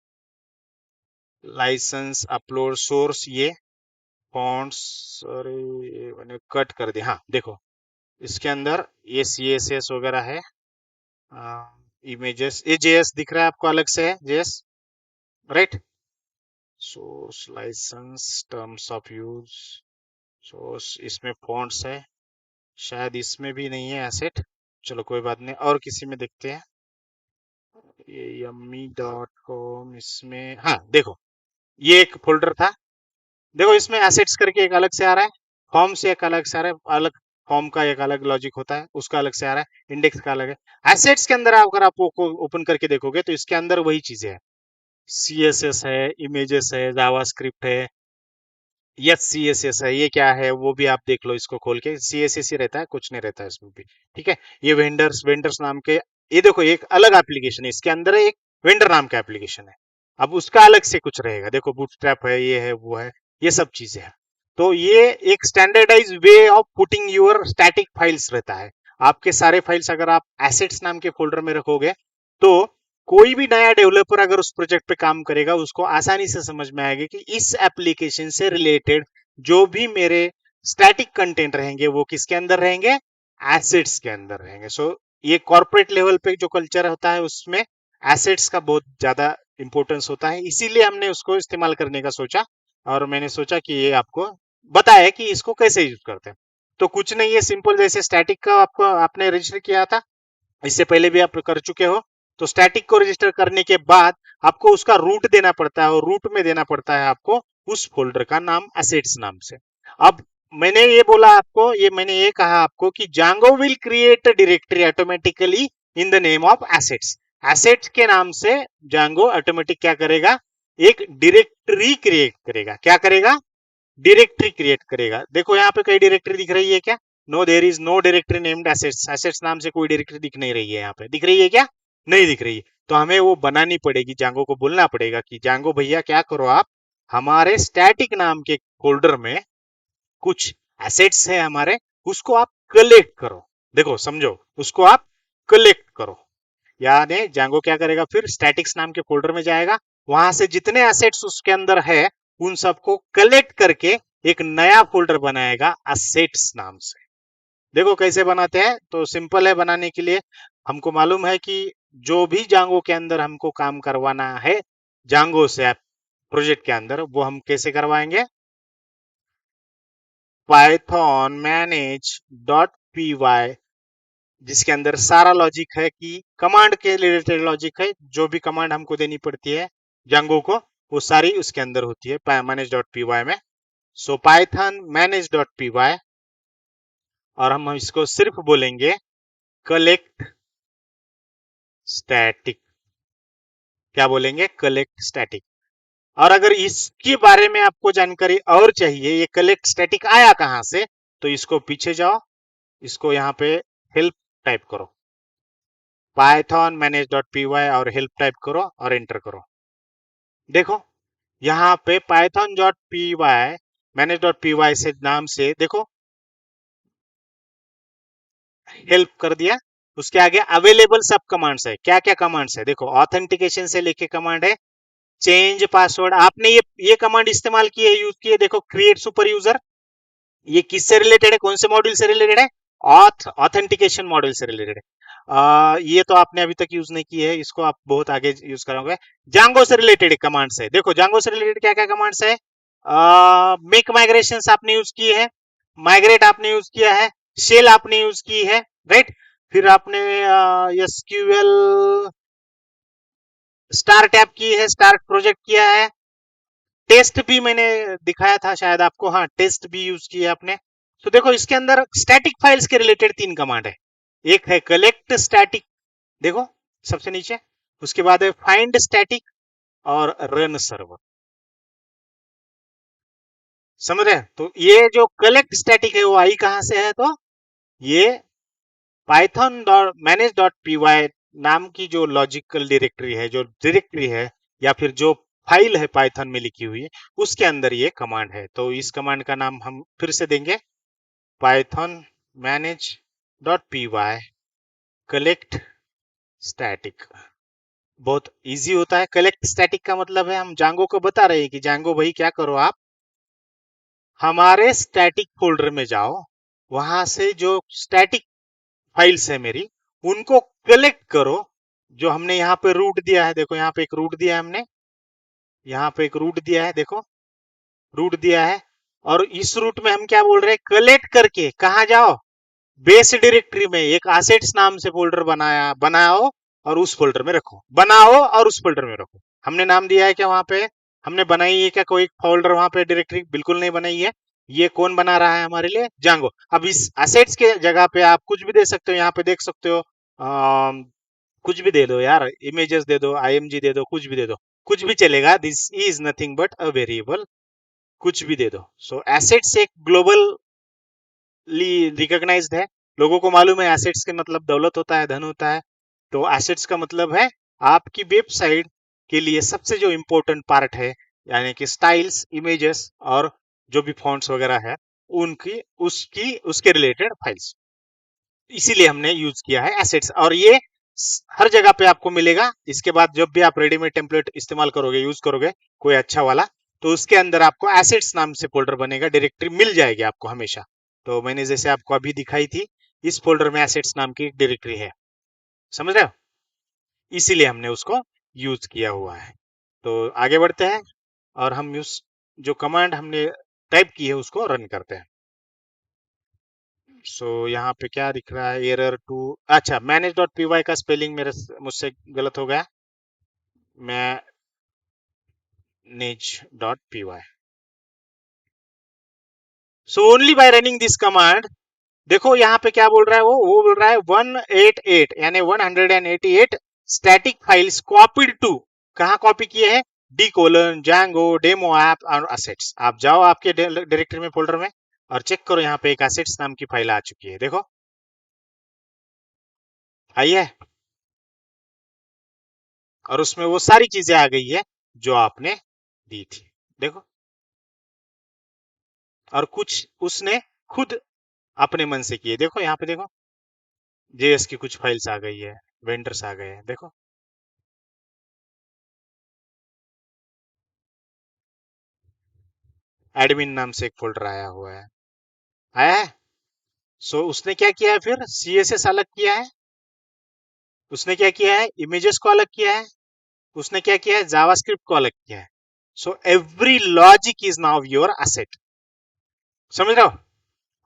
लाइसेंस अपलोड सोर्स, ये फॉन्ट्स, अरे ये मैंने कट कर दिया, हाँ देखो, इसके अंदर ये CSS वगैरह है, इमेजेस, ये जेएस दिख रहा है आपको, अलग से है JS, right. Source licence terms of use, source इसमें फॉन्ट्स है, शायद इसमें भी नहीं है एसेट। चलो कोई बात नहीं, और किसी में देखते हैं। ये yummy.com, इसमें हाँ देखो, ये एक फोल्डर था, देखो इसमें एसेट्स करके एक अलग से आ रहा है, फॉर्म से एक अलग से आ रहा है, अलग फॉर्म का एक अलग लॉजिक होता है, उसका अलग से आ रहा है, इंडेक्स का अलग है। एसेट्स के अंदर अगर आप ओपन करके देखोगे तो इसके अंदर वही चीजें हैं, सीएसएस है, इमेजेस है, जावास्क्रिप्ट है, यस सीएसएस है, ये क्या है वो भी आप देख लो, इसको खोल के सीएसएस ही रहता है, कुछ नहीं रहता है इसमें भी, ठीक है। ये वेंडर्स, वेंडर्स नाम के, ये देखो एक अलग एप्लीकेशन है, इसके अंदर एक वेंडर नाम का एप्लीकेशन है, अब उसका अलग से कुछ रहेगा, देखो बूटस्ट्रैप है, ये है, वो है, ये सब चीजें हैं। तो ये एक standardise way of putting your static files रहता है। आपके सारे फाइल्स अगर आप एसेट्स नाम के फोल्डर में रखोगे तो कोई भी नया डेवलपर अगर उस प्रोजेक्ट पे काम करेगा उसको आसानी से समझ में आएगा कि इस एप्लीकेशन से रिलेटेड जो भी मेरे स्टैटिक कंटेंट रहेंगे वो किसके अंदर रहेंगे, एसेट्स के अंदर रहेंगे। सो ये कॉर्पोरेट लेवल पे जो कल्चर होता है उसमें एसेट्स का बहुत ज्यादा इंपॉर्टेंस होता है, इसीलिए हमने उसको इस्तेमाल करने का सोचा, और मैंने सोचा कि ये आपको बताया कि इसको कैसे यूज करते हैं। तो कुछ नहीं है, सिंपल, जैसे स्टैटिक का आपको आपने रजिस्टर किया था, इससे पहले भी आप कर चुके हो, तो स्टैटिक को रजिस्टर करने के बाद आपको उसका रूट देना पड़ता है, और रूट में देना पड़ता है आपको उस फोल्डर का नाम एसेट्स नाम से। अब मैंने ये बोला आपको, ये मैंने ये कहा आपको कि Django will create a directory automatically in the name of assets. Assets के नाम से जांगो ऑटोमेटिक क्या करेगा, एक डायरेक्टरी क्रिएट करेगा, क्या करेगा, डायरेक्टरी क्रिएट करेगा। देखो यहाँ पे कई डायरेक्टरी दिख रही है क्या, no there is no directory named assets, assets नाम से कोई डायरेक्टरी दिख नहीं रही है, यहाँ पे दिख रही है क्या, नहीं दिख रही है। तो हमें वो बनानी पड़ेगी, जांगो को बोलना पड़ेगा कि जांगो भैया क्या करो आप, हमारे स्टैटिक नाम के फोल्डर में कुछ एसेट्स है हमारे, उसको आप कलेक्ट करो, देखो समझो, उसको आप कलेक्ट करो। यानी जांगो क्या करेगा, फिर स्टैटिक्स नाम के फोल्डर में जाएगा, वहां से जितने एसेट्स उसके अंदर है उन सबको कलेक्ट करके एक नया फोल्डर बनाएगा एसेट्स नाम से। देखो कैसे बनाते हैं, तो सिंपल है बनाने के लिए। हमको मालूम है कि जो भी जांगो के अंदर हमको काम करवाना है, जांगो से प्रोजेक्ट के अंदर, वो हम कैसे करवाएंगे, Python manage dot P Y, जिसके अंदर सारा लॉजिक है कि कमांड के रिलेटेड लॉजिक है, जो भी कमांड हमको देनी पड़ती है जांगो को, वो सारी उसके अंदर होती है मैनेज डॉट पी वाई में। So Python manage dot P Y, और हम इसको सिर्फ बोलेंगे कलेक्ट स्टैटिक, क्या बोलेंगे, कलेक्ट स्टैटिक। और अगर इसके बारे में आपको जानकारी और चाहिए, ये कलेक्ट स्टैटिक आया कहां से, तो इसको पीछे जाओ, इसको यहाँ पे हेल्प टाइप करो, Python manage dot P Y और हेल्प टाइप करो और एंटर करो। देखो यहाँ पे Python dot P Y, manage dot P Y से नाम से देखो हेल्प कर दिया, उसके आगे अवेलेबल सब कमांड्स है, क्या क्या कमांड्स है, देखो ऑथेंटिकेशन से लेके कमांड है, चेंज पासवर्ड, आपने ये कमांड इस्तेमाल की है, यूज की है, देखो क्रिएट सुपर यूजर, ये किससे रिलेटेड है, कौन से मॉड्यूल से रिलेटेड है, ऑथेंटिकेशन मॉड्यूल से रिलेटेड है। ये तो आपने अभी तक यूज नहीं की है, इसको आप बहुत आगे यूज करोगे। जांगो से रिलेटेड कमांड्स है, देखो जांगो से रिलेटेड क्या क्या कमांड्स है, मेक माइग्रेशन आपने यूज की है, माइग्रेट आपने यूज किया है, शेल आपने यूज की है, राइट। फिर आपने एसक्यूएल स्टार्ट ऐप की है, स्टार्ट प्रोजेक्ट किया है, टेस्ट भी मैंने दिखाया था शायद आपको, हाँ टेस्ट भी यूज किया आपने। तो देखो इसके अंदर स्टैटिक फाइल्स के रिलेटेड 3 कमांड है, एक है कलेक्ट स्टैटिक, देखो सबसे नीचे, उसके बाद है फाइंड स्टैटिक और रन सर्वर, समझ रहे हैं। तो ये जो कलेक्ट स्टैटिक है वो आई कहां से है, तो ये Python dot manage dot P Y नाम की जो लॉजिकल डायरेक्टरी है, जो डायरेक्टरी है, या फिर जो फाइल है पाइथन में लिखी हुई, उसके अंदर ये कमांड है। तो इस कमांड का नाम हम फिर से देंगे, Python manage dot P Y collect static. बहुत इजी होता है, कलेक्ट स्टैटिक का मतलब है हम जांगो को बता रहे हैं कि जांगो भाई क्या करो आप, हमारे स्टैटिक फोल्डर में जाओ, वहां से जो स्टैटिक फाइल्स है मेरी, उनको कलेक्ट करो। जो हमने यहाँ पे रूट दिया है, देखो यहाँ पे एक रूट दिया है हमने, यहाँ पे एक रूट दिया है, देखो रूट दिया है। और इस रूट में हम क्या बोल रहे हैं, कलेक्ट करके कहा जाओ, बेस डायरेक्टरी में एक एसेट्स नाम से फोल्डर बनाओ और उस फोल्डर में रखो, बनाओ और उस फोल्डर में रखो। हमने नाम दिया है क्या वहां पे, हमने बनाई है क्या कोई फोल्डर वहां पे डायरेक्टरी, बिल्कुल नहीं बनाई है। ये कौन बना रहा है हमारे लिए, जांगो। अब इस एसेट्स के जगह पे आप कुछ भी दे सकते हो, यहाँ पे देख सकते हो, कुछ भी दे दो यार, इमेजेस दे दो, आईएमजी दे दो, कुछ भी दे दो, कुछ भी चलेगा। This is nothing but a variable, कुछ भी दे दो। सो एसेट्स एक ग्लोबल रिकॉग्नाइज्ड है, लोगों को मालूम है एसेट्स के मतलब दौलत होता है, धन होता है। तो एसेट्स का मतलब है आपकी वेबसाइट के लिए सबसे जो इम्पोर्टेंट पार्ट है, यानी कि स्टाइल्स, इमेजेस और जो भी फॉन्ट्स वगैरह है, उनकी उसकी उसके रिलेटेड फाइल्स। इसीलिए हमने यूज किया है एसेट्स, और ये हर जगह पे आपको मिलेगा। इसके बाद जब भी आप रेडीमेड टेम्पलेट इस्तेमाल करोगे, यूज करोगे कोई अच्छा वाला, तो उसके अंदर आपको एसेट्स नाम से फोल्डर बनेगा, डायरेक्टरी मिल जाएगी आपको हमेशा। तो मैंने जैसे आपको अभी दिखाई थी, इस फोल्डर में एसेट्स नाम की एक डायरेक्टरी है, समझ रहे हो, इसीलिए हमने उसको यूज किया हुआ है। तो आगे बढ़ते हैं और हम उस जो कमांड हमने टाइप की है उसको रन करते हैं। सो यहाँ पे क्या दिख रहा है, एरर टू, अच्छा मैनेज डॉट पी वाई का स्पेलिंग मेरे मुझसे गलत हो गया, manage dot P Y. So only by running this command, देखो यहाँ पे क्या बोल रहा है, वो बोल रहा है 188 यानी 188 स्टैटिक फाइल्स कॉपीड टू, कहाँ कॉपी किए हैं, D colon Django demo app और असेट्स। आप जाओ आपके डायरेक्टरी में, फोल्डर में, और चेक करो, यहाँ पे एक असेट्स नाम की फाइल आ चुकी है, देखो आई है, और उसमें वो सारी चीजें आ गई है जो आपने दी थी, देखो। और कुछ उसने खुद अपने मन से किए, देखो यहाँ पे देखो, जेएस की कुछ फाइल्स आ गई है, वेंडर्स आ गए हैं, देखो। एडमिन नाम से एक फोल्डर आया हुआ है, आया है। सो उसने क्या किया है, फिर सीएसएस अलग किया है, उसने क्या किया है, इमेजेस को अलग किया है, उसने क्या किया है, जावास्क्रिप्ट को अलग किया है। So every logic is now your asset, समझ रहे हो।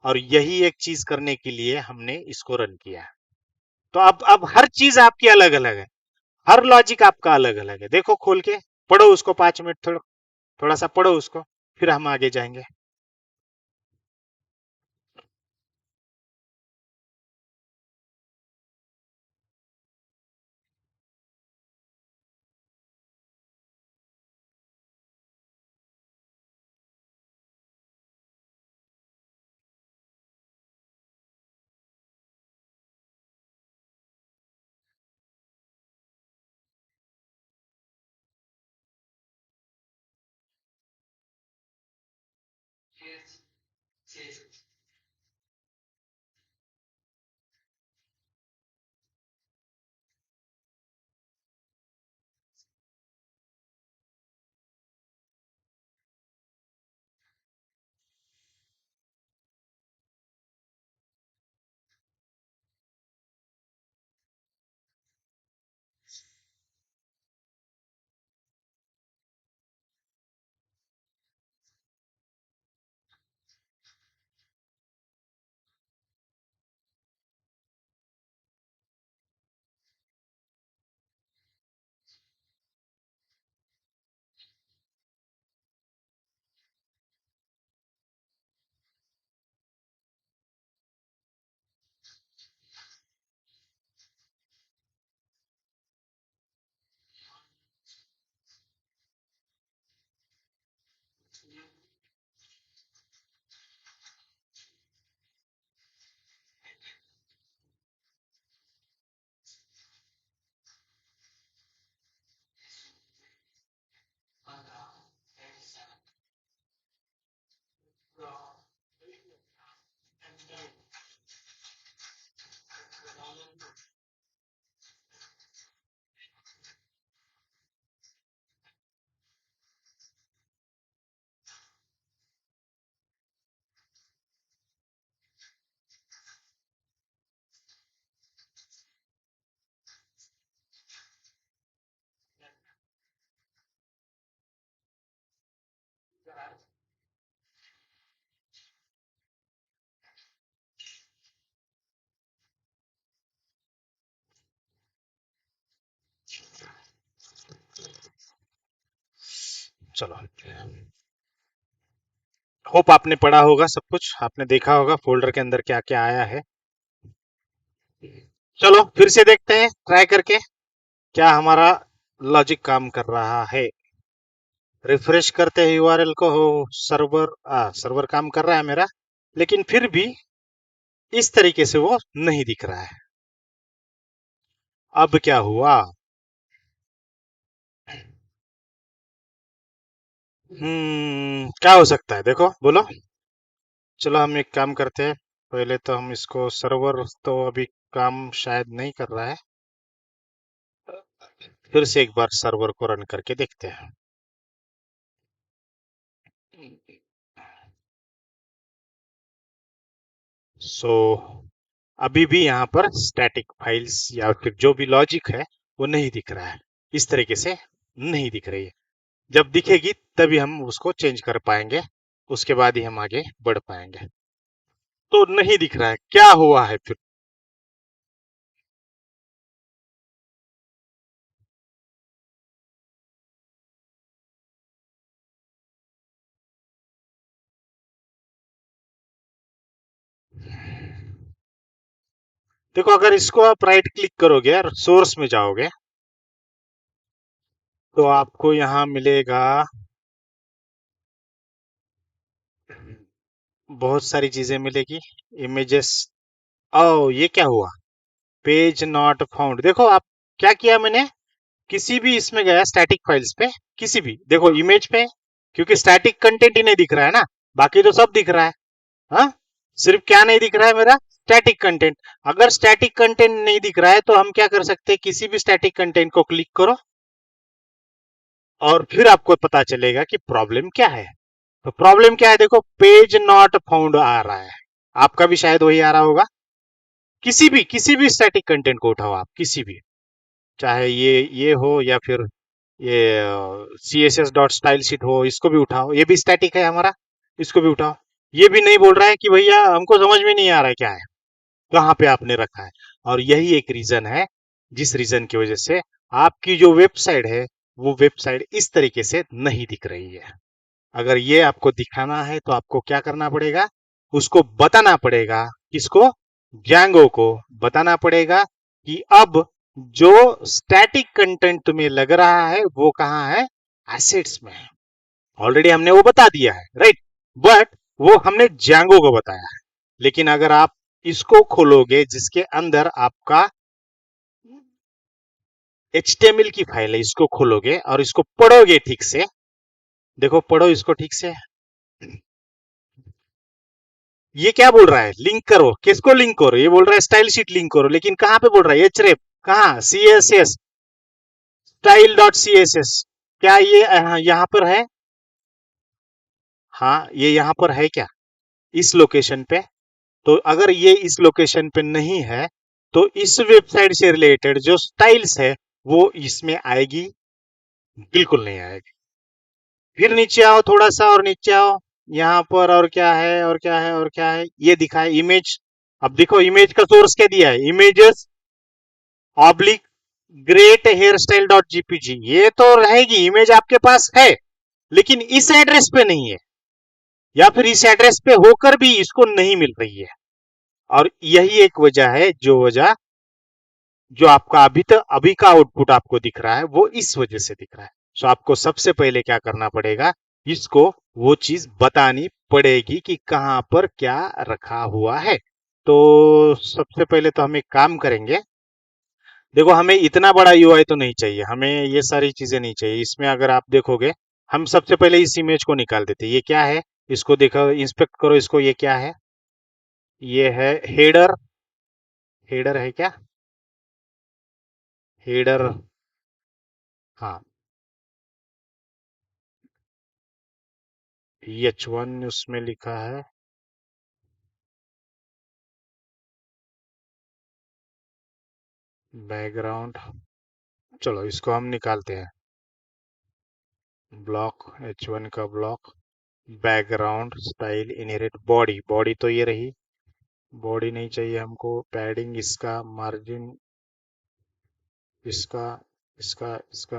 और यही एक चीज करने के लिए हमने इसको रन किया है। तो अब हर चीज आपकी अलग अलग है, हर लॉजिक आपका अलग अलग है, देखो खोल के पढ़ो उसको, 5 मिनट थोड़ा सा पढ़ो उसको, फिर हम आगे जाएंगे। चलो, होप आपने पढ़ा होगा, सब कुछ आपने देखा होगा फोल्डर के अंदर क्या क्या आया है। चलो फिर से देखते हैं ट्राई करके क्या हमारा लॉजिक काम कर रहा है। रिफ्रेश करते हैं यूआरएल को, हो सर्वर सर्वर काम कर रहा है मेरा, लेकिन फिर भी इस तरीके से वो नहीं दिख रहा है। अब क्या हुआ? क्या हो सकता है, देखो बोलो। चलो हम एक काम करते हैं, पहले तो हम इसको, सर्वर तो अभी काम शायद नहीं कर रहा है, फिर से एक बार सर्वर को रन करके देखते हैं। सो अभी भी यहाँ पर स्टैटिक फाइल्स या फिर जो भी लॉजिक है वो नहीं दिख रहा है, इस तरीके से नहीं दिख रही है। जब दिखेगी तभी हम उसको चेंज कर पाएंगे, उसके बाद ही हम आगे बढ़ पाएंगे। तो नहीं दिख रहा है, क्या हुआ है फिर? देखो, अगर इसको आप राइट क्लिक करोगे और सोर्स में जाओगे तो आपको यहाँ मिलेगा बहुत सारी चीजें मिलेगी, इमेजेस। ओ, ये क्या हुआ? Page not found. देखो आप, क्या किया मैंने, किसी भी इसमें गया स्टैटिक फाइल्स पे, किसी भी, देखो इमेज पे, क्योंकि स्टैटिक कंटेंट ही नहीं दिख रहा है ना, बाकी तो सब दिख रहा है। हाँ, सिर्फ क्या नहीं दिख रहा है मेरा? Static content. अगर स्टैटिक कंटेंट नहीं दिख रहा है तो हम क्या कर सकते हैं, किसी भी स्टैटिक कंटेंट को क्लिक करो और फिर आपको पता चलेगा कि प्रॉब्लम क्या है। तो प्रॉब्लम क्या है, देखो, पेज नॉट फाउंड आ रहा है, आपका भी शायद वही आ रहा होगा। किसी भी स्टैटिक कंटेंट को उठाओ आप, किसी भी, चाहे ये हो या फिर ये C S S dot stylesheet हो, इसको भी उठाओ, ये भी स्टैटिक है हमारा, इसको भी उठाओ। ये भी नहीं बोल रहा है कि भैया हमको समझ में नहीं आ रहा है क्या है, कहाँ पे आपने रखा है। और यही एक रीजन है, जिस रीजन की वजह से आपकी जो वेबसाइट है वो वेबसाइट इस तरीके से नहीं दिख रही है। अगर ये आपको दिखाना है तो आपको क्या करना पड़ेगा, उसको बताना पड़ेगा। किसको? जैंगो को बताना पड़ेगा कि अब जो स्टैटिक कंटेंट तुम्हें लग रहा है वो कहाँ है, एसेट्स में है। ऑलरेडी हमने वो बता दिया है, राइट, बट वो हमने जैंगो को बताया है। लेकिन अगर आप इसको खोलोगे जिसके अंदर आपका HTML की फाइल है, इसको खोलोगे और इसको पढ़ोगे ठीक से, देखो पढ़ो इसको ठीक से। ये क्या बोल रहा है, लिंक करो, किसको लिंक करो? ये बोल रहा है स्टाइल शीट लिंक करो, लेकिन कहां पे बोल रहा है, एचरेफ कहां, CSS स्टाइल डॉट CSS, क्या ये यहाँ पर है? हाँ, ये यहाँ पर है क्या, इस लोकेशन पे? तो अगर ये इस लोकेशन पे नहीं है तो इस वेबसाइट से रिलेटेड जो स्टाइल्स है वो इसमें आएगी? बिल्कुल नहीं आएगी। फिर नीचे आओ, थोड़ा सा और नीचे आओ, यहाँ पर और क्या है और क्या है और क्या है, ये दिखा है इमेज। अब देखो इमेज का सोर्स क्या दिया है, images oblique great hairstyle dot JPG, ये तो रहेगी, इमेज आपके पास है, लेकिन इस एड्रेस पे नहीं है, या फिर इस एड्रेस पे होकर भी इसको नहीं मिल रही है। और यही एक वजह है, जो वजह जो आपका अभी का आउटपुट आपको दिख रहा है वो इस वजह से दिख रहा है। सो आपको सबसे पहले क्या करना पड़ेगा, इसको वो चीज बतानी पड़ेगी कि कहां पर क्या रखा हुआ है। तो सबसे पहले तो हम एक काम करेंगे, देखो हमें इतना बड़ा यूआई तो नहीं चाहिए, हमें ये सारी चीजें नहीं चाहिए इसमें। अगर आप देखोगे, हम सबसे पहले इस इमेज को निकाल देते, ये क्या है, इसको देखो, इंस्पेक्ट करो इसको, ये क्या है, ये है हेडर। हेडर है क्या, हेडर, हाँ, H1 उसमें लिखा है, बैकग्राउंड। चलो इसको हम निकालते हैं, ब्लॉक, H1 का block, background style inherit body, body तो ये रही, बॉडी नहीं चाहिए हमको, पैडिंग इसका, मार्जिन इसका, इसका, इसका,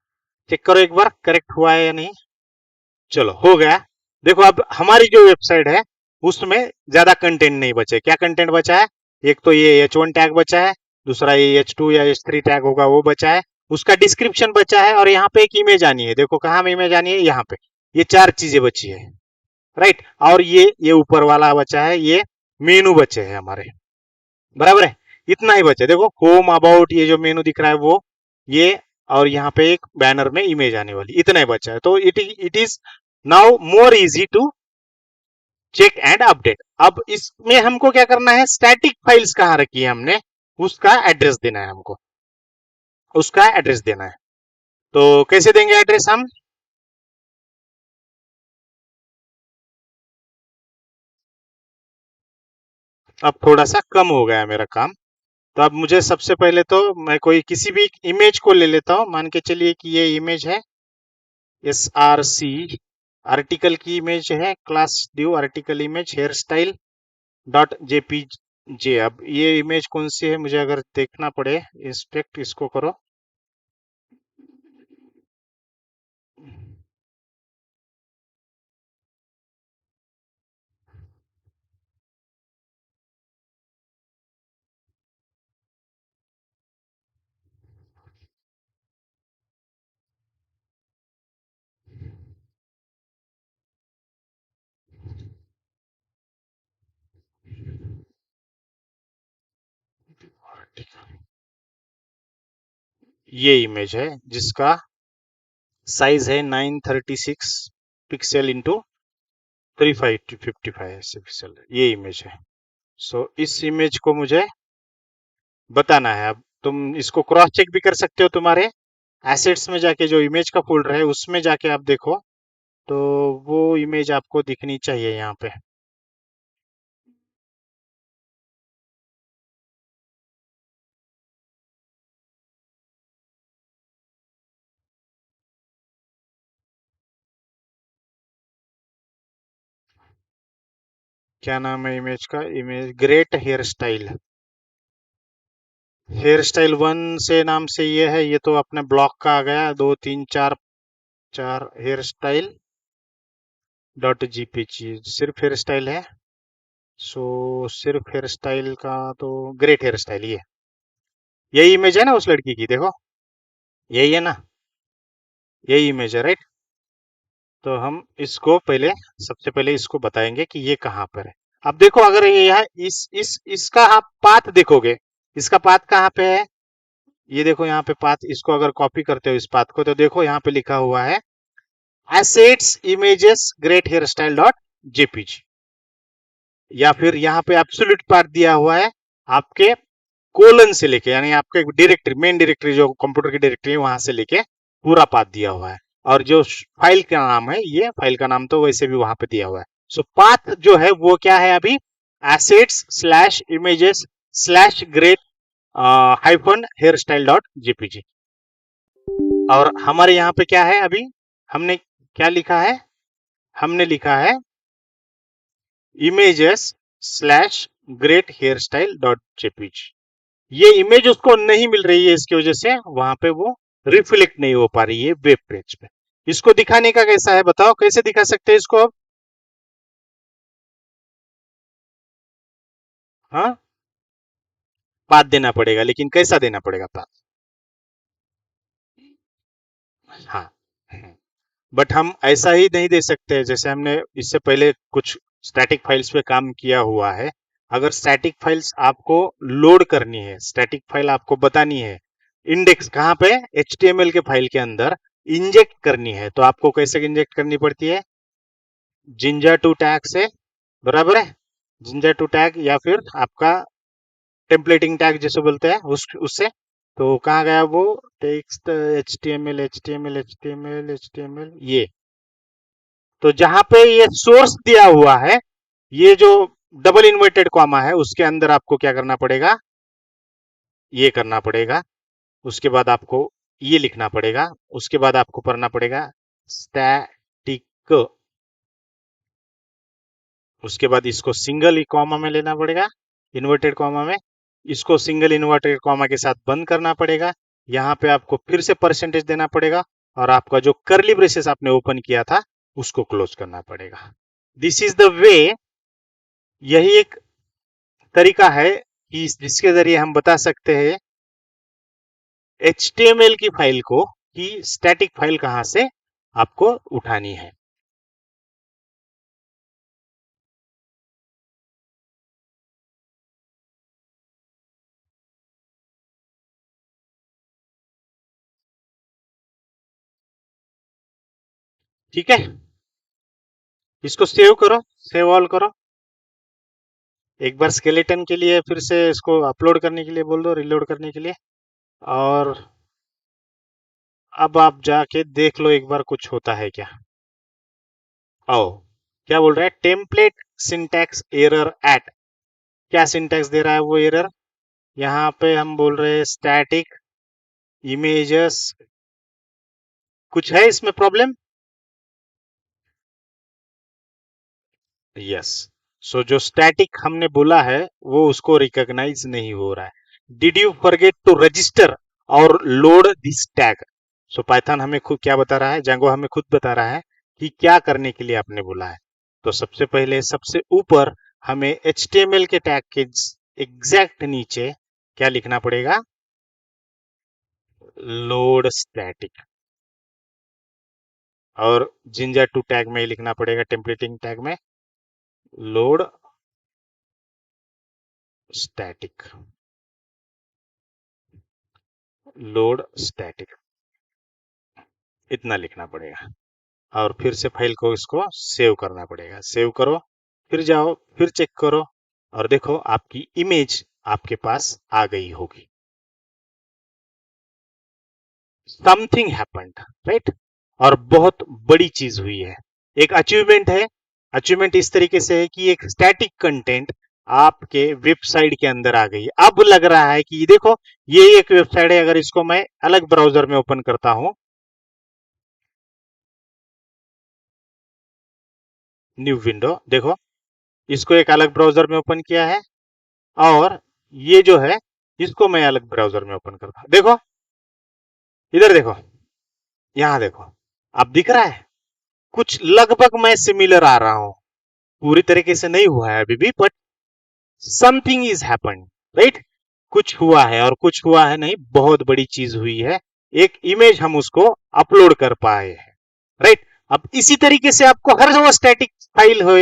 चेक करो एक बार करेक्ट हुआ है या नहीं। चलो हो गया। देखो अब हमारी जो वेबसाइट है उसमें ज्यादा कंटेंट नहीं बचे। क्या कंटेंट बचा है? एक तो ये H1 टैग बचा है, दूसरा ये H2 या H3 टैग होगा वो बचा है, उसका डिस्क्रिप्शन बचा है, और यहाँ पे एक इमेज आनी है। देखो कहाँ में इमेज आनी है, यहाँ पे। ये चार चीजें बची है, राइट। और ये ऊपर वाला बचा है, ये मेनू बचे हैं हमारे, बराबर है। इतना ही बचा है। देखो होम अबाउट ये जो मेनू दिख रहा है वो, ये, और यहाँ पे एक बैनर में इमेज आने वाली, इतना ही बचा है। तो it is now more easy to check and update. अब इसमें हमको क्या करना है, स्टैटिक फाइल्स कहाँ रखी है हमने, उसका एड्रेस देना है हमको, उसका एड्रेस देना है। तो कैसे देंगे एड्रेस हम? अब थोड़ा सा कम हो गया है मेरा काम। तो अब मुझे सबसे पहले तो मैं कोई किसी भी इमेज को ले लेता हूँ। मान के चलिए कि ये इमेज है SRC, आर्टिकल की इमेज है, class due article image hairstyle .jpg। अब ये इमेज कौन सी है मुझे अगर देखना पड़े, इंस्पेक्ट इसको करो। ये इमेज है जिसका साइज है 936 पिक्सल इंटू 3555 पिक्सल, ये इमेज है। सो इस इमेज को मुझे बताना है। अब तुम इसको क्रॉस चेक भी कर सकते हो, तुम्हारे एसेट्स में जाके जो इमेज का फोल्डर है उसमें जाके आप देखो, तो वो इमेज आपको दिखनी चाहिए यहाँ पे। क्या नाम है इमेज का? Image great hairstyle. Hairstyle one से नाम से ये है, ये तो अपने ब्लॉक का आ गया, दो तीन चार, चार हेयर स्टाइल .jpg, सिर्फ हेयर स्टाइल है। सो सिर्फ हेयर स्टाइल का तो ग्रेट हेयर स्टाइल, ये यही इमेज है ना उस लड़की की, देखो यही है ना, यही इमेज है, राइट। तो हम इसको पहले, सबसे पहले इसको बताएंगे कि ये कहाँ पर है। अब देखो अगर ये है, इस इसका आप पाथ देखोगे, इसका पाथ कहाँ पे है, ये देखो यहाँ पे पाथ, इसको अगर कॉपी करते हो इस पाथ को, तो देखो यहाँ पे लिखा हुआ है assets images great hairstyle .jpg, या फिर यहाँ पे एब्सोल्यूट पाथ दिया हुआ है आपके कोलन से लेके, यानी आपके डायरेक्टरी, मेन डायरेक्टरी जो कंप्यूटर की डायरेक्टरी है वहां से लेके पूरा पाथ दिया हुआ है। और जो फाइल का नाम है, ये फाइल का नाम तो वैसे भी वहां पे दिया हुआ है। सो पाथ जो है वो क्या है अभी, assets slash images slash great hyphen hairstyle .jpg। और हमारे यहाँ पे क्या है अभी, हमने क्या लिखा है, हमने लिखा है images slash great hairstyle .jpg। ये इमेज उसको नहीं मिल रही है, इसकी वजह से वहां पे वो रिफ्लेक्ट नहीं हो पा रही है वेब पेज पे। इसको दिखाने का कैसा है बताओ, कैसे दिखा सकते हैं इसको अब? हाँ, पाथ देना पड़ेगा, लेकिन कैसा देना पड़ेगा पाथ? हाँ, बट हम ऐसा ही नहीं दे सकते जैसे हमने इससे पहले कुछ स्टैटिक फाइल्स पे काम किया हुआ है। अगर स्टैटिक फाइल्स आपको लोड करनी है, स्टैटिक फाइल आपको बतानी है इंडेक्स कहाँ पे, HTML के फाइल के अंदर इंजेक्ट करनी है, तो आपको कैसे इंजेक्ट करनी पड़ती है? जिंजर टू टैग से, बराबर है। जिंजर टू टैग या फिर आपका टेम्पलेटिंग टैग जैसे बोलते हैं उस उससे। तो कहाँ गया वो टेक्स्ट, HTML, ये। तो जहां पे ये सोर्स दिया हुआ है, ये जो डबल इन्वर्टेड कॉमा है उसके अंदर आपको क्या करना पड़ेगा, ये करना पड़ेगा। उसके बाद आपको ये लिखना पड़ेगा, उसके बाद आपको पढ़ना पड़ेगा स्टैटिक, उसके बाद इसको सिंगल ही कॉमा में लेना पड़ेगा, इन्वर्टेड कॉमा में। इसको सिंगल इन्वर्टेड कॉमा के साथ बंद करना पड़ेगा। यहाँ पे आपको फिर से परसेंटेज देना पड़ेगा, और आपका जो कर्ली ब्रेसेस आपने ओपन किया था उसको क्लोज करना पड़ेगा। दिस इज द वे, यही एक तरीका है कि जिसके जरिए हम बता सकते हैं HTML की फाइल को कि स्टैटिक फाइल कहां से आपको उठानी है। ठीक है, इसको सेव करो, सेव ऑल करो। एक बार स्केलेटन के लिए फिर से इसको अपलोड करने के लिए बोल दो, रिलोड करने के लिए। और अब आप जाके देख लो एक बार कुछ होता है क्या। आओ, क्या बोल रहा है, टेम्पलेट सिंटैक्स एरर एट। क्या सिंटैक्स दे रहा है वो एरर, यहाँ पे हम बोल रहे हैं स्टैटिक इमेजेस, कुछ है इसमें प्रॉब्लम। यस, सो जो स्टैटिक हमने बोला है वो उसको रिकॉग्नाइज नहीं हो रहा है। Did you forget to register और load this tag. So Python हमें खुद क्या बता रहा है, जैंगो हमें खुद बता रहा है कि क्या करने के लिए आपने बोला है। तो सबसे पहले सबसे ऊपर हमें HTML के टैग के एग्जैक्ट नीचे क्या लिखना पड़ेगा, लोड स्टैटिक। और जिंजर टू टैग में लिखना पड़ेगा, टेम्पलेटिंग टैग में लोड स्टैटिक, लोड स्टैटिक, इतना लिखना पड़ेगा। और फिर से फाइल को इसको सेव करना पड़ेगा। सेव करो, फिर जाओ, फिर चेक करो और देखो आपकी इमेज आपके पास आ गई होगी। Something happened, right. और बहुत बड़ी चीज हुई है, एक अचीवमेंट है। अचीवमेंट इस तरीके से है कि एक स्टैटिक कंटेंट आपके वेबसाइट के अंदर आ गई। अब लग रहा है कि देखो ये एक वेबसाइट है, अगर इसको मैं अलग ब्राउजर में ओपन करता हूं, न्यू विंडो, देखो इसको एक अलग ब्राउजर में ओपन किया है और ये जो है इसको मैं अलग ब्राउजर में ओपन करता हूं। देखो इधर देखो, यहां देखो, अब दिख रहा है कुछ लगभग मैं सिमिलर आ रहा हूं। पूरी तरीके से नहीं हुआ है अभी भी, but something is happened, right. कुछ हुआ है और कुछ हुआ है नहीं, बहुत बड़ी चीज हुई है। एक इमेज हम उसको अपलोड कर पाए हैं, राइट। अब इसी तरीके से आपको हर वो स्टैटिक फाइल हो,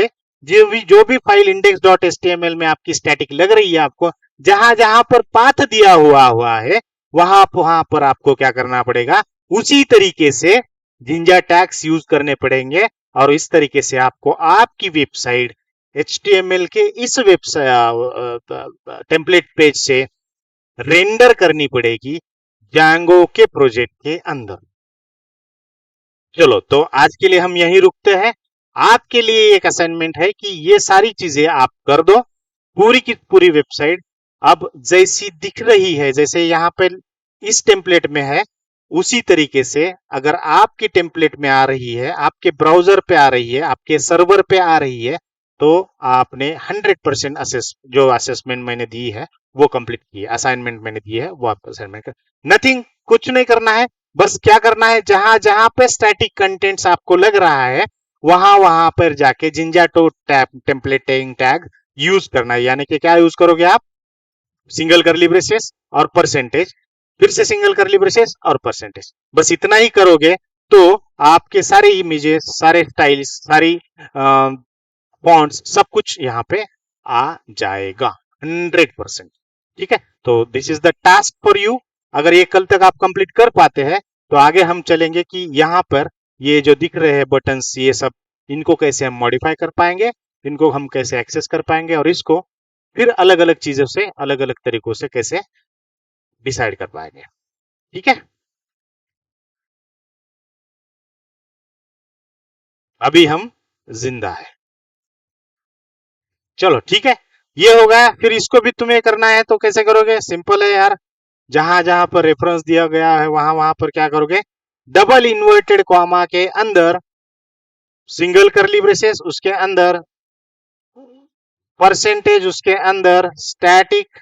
जो भी फाइल index.html में आपकी स्टैटिक लग रही है, आपको जहां जहां पर पाथ दिया हुआ है वहां वहां पर आपको क्या करना पड़ेगा, उसी तरीके से जिंजा टैग्स यूज करने पड़ेंगे। और इस तरीके से आपको आपकी वेबसाइट HTML के इस वेबसाइट टेम्पलेट पेज से रेंडर करनी पड़ेगी जैंगो के प्रोजेक्ट के अंदर। चलो तो आज के लिए हम यहीं रुकते हैं। आपके लिए एक असाइनमेंट है कि ये सारी चीजें आप कर दो, पूरी की पूरी वेबसाइट अब जैसी दिख रही है, जैसे यहाँ पे इस टेम्पलेट में है, उसी तरीके से अगर आपके टेम्पलेट में आ रही है, आपके ब्राउजर पे आ रही है, आपके सर्वर पे आ रही है, तो आपने 100% जो असेसमेंट मैंने दी है वो कंप्लीट की है, असाइनमेंट मैंने दी है वो आपको असाइनमेंट, नथिंग, कुछ नहीं करना है। बस क्या करना है, जहां जहां पे स्टैटिक कंटेंट्स आपको लग रहा है वहां वहां पर जाके जिंजा टू टेम्पलेटिंग टैग यूज करना है। यानी कि क्या यूज करोगे आप, सिंगल करली ब्रेसेस और परसेंटेज, फिर से सिंगल करली ब्रेसेस और परसेंटेज, बस इतना ही करोगे तो आपके सारे इमेजेस, सारे स्टाइल्स, सारी फॉन्ट्स, सब कुछ यहाँ पे आ जाएगा 100%। ठीक है, तो this is the task for you. अगर ये कल तक आप कंप्लीट कर पाते हैं तो आगे हम चलेंगे कि यहाँ पर ये जो दिख रहे हैं बटन्स, ये सब, इनको कैसे हम मॉडिफाई कर पाएंगे, इनको हम कैसे एक्सेस कर पाएंगे और इसको फिर अलग अलग चीजों से, अलग अलग तरीकों से कैसे डिसाइड कर पाएंगे। ठीक है, अभी हम जिंदा है। चलो ठीक है, ये हो गया। फिर इसको भी तुम्हें करना है तो कैसे करोगे, सिंपल है यार। जहां जहां पर रेफरेंस दिया गया है वहां वहां पर क्या करोगे, डबल इन्वर्टेड कॉमा के अंदर सिंगल करली ब्रेसेस, उसके अंदर परसेंटेज, उसके अंदर स्टैटिक,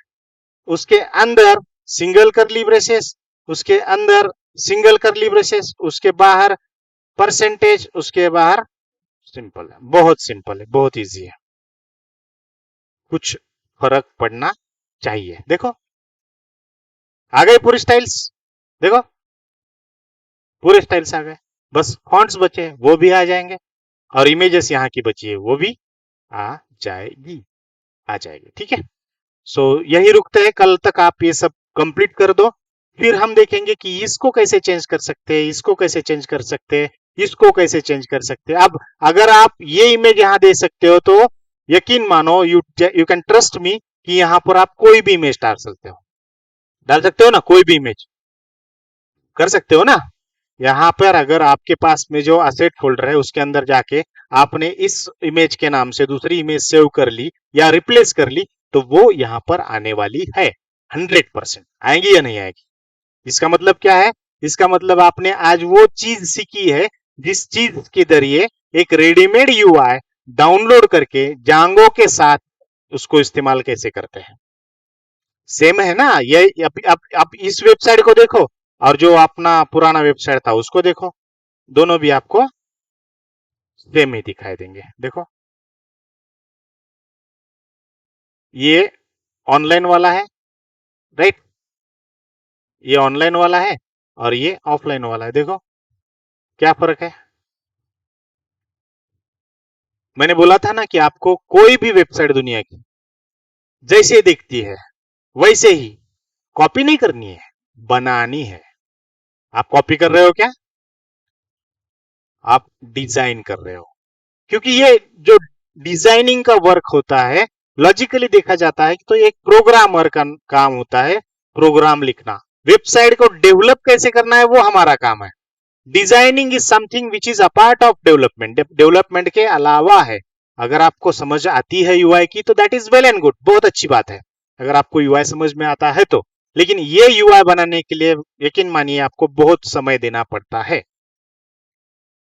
उसके अंदर सिंगल करली ब्रेसेस, उसके अंदर सिंगल करली ब्रेसेस, उसके बाहर परसेंटेज, उसके बाहर सिंपल है, बहुत सिंपल है, बहुत इजी है। कुछ फर्क पड़ना चाहिए। देखो आ गए पूरी स्टाइल्स, देखो पूरे स्टाइल्स आ गए, बस फॉन्ट्स बचे वो भी आ जाएंगे, और इमेजेस यहाँ की बची है वो भी आ जाएगी, आ जाएगी। ठीक है, सो यही रुकते हैं, कल तक आप ये सब कंप्लीट कर दो, फिर हम देखेंगे कि इसको कैसे चेंज कर सकते हैं, इसको कैसे चेंज कर सकते हैं, इसको कैसे चेंज कर सकते हैं। अब अगर आप ये इमेज यहाँ दे सकते हो तो यकीन मानो, you you can trust me कि यहाँ पर आप कोई भी इमेज डाल सकते हो ना, कोई भी इमेज कर सकते हो ना। यहाँ पर अगर आपके पास में जो असेट फोल्डर है उसके अंदर जाके आपने इस इमेज के नाम से दूसरी इमेज सेव कर ली या रिप्लेस कर ली, तो वो यहाँ पर आने वाली है, 100% आएगी या नहीं आएगी। इसका मतलब क्या है, इसका मतलब आपने आज वो चीज सीखी है जिस चीज के जरिए एक रेडीमेड यूआई डाउनलोड करके जांगो के साथ उसको इस्तेमाल कैसे करते हैं। सेम है ना ये। अब इस वेबसाइट को देखो और जो अपना पुराना वेबसाइट था उसको देखो, दोनों भी आपको सेम ही दिखाई देंगे। देखो ये ऑनलाइन वाला है, राइट, ये ऑनलाइन वाला है और ये ऑफलाइन वाला है। देखो क्या फर्क है। मैंने बोला था ना कि आपको कोई भी वेबसाइट दुनिया की जैसे दिखती है वैसे ही कॉपी नहीं करनी है, बनानी है। आप कॉपी कर रहे हो क्या, आप डिजाइन कर रहे हो, क्योंकि ये जो डिजाइनिंग का वर्क होता है लॉजिकली देखा जाता है कि तो एक प्रोग्रामर का काम होता है, प्रोग्राम लिखना। वेबसाइट को डेवलप कैसे करना है वो हमारा काम है। Designing is something which is a part of development, development के अलावा है। अगर आपको समझ आती है यूआई की तो that is well and good, बहुत अच्छी बात है अगर आपको यूआई समझ में आता है तो। लेकिन ये यूआई बनाने के लिए यकीन मानिए आपको बहुत समय देना पड़ता है।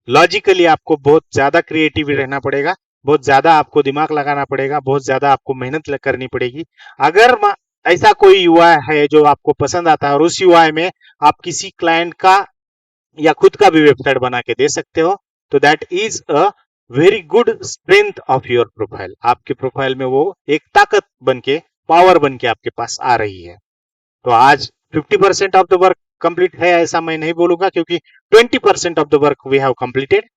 लॉजिकली आपको बहुत ज्यादा क्रिएटिव रहना पड़ेगा, बहुत ज्यादा आपको दिमाग लगाना पड़ेगा, बहुत ज्यादा आपको मेहनत करनी पड़ेगी। अगर ऐसा कोई यूआई है जो आपको पसंद आता है और उस यूआई में आप किसी क्लाइंट का या खुद का भी वेबसाइट बना के दे सकते हो, तो that is a very good strength of your profile. आपके प्रोफाइल में वो एक ताकत बन के, पावर बन के आपके पास आ रही है। तो आज 50% ऑफ द वर्क कंप्लीट है ऐसा मैं नहीं बोलूंगा, क्योंकि 20% of the work we have completed.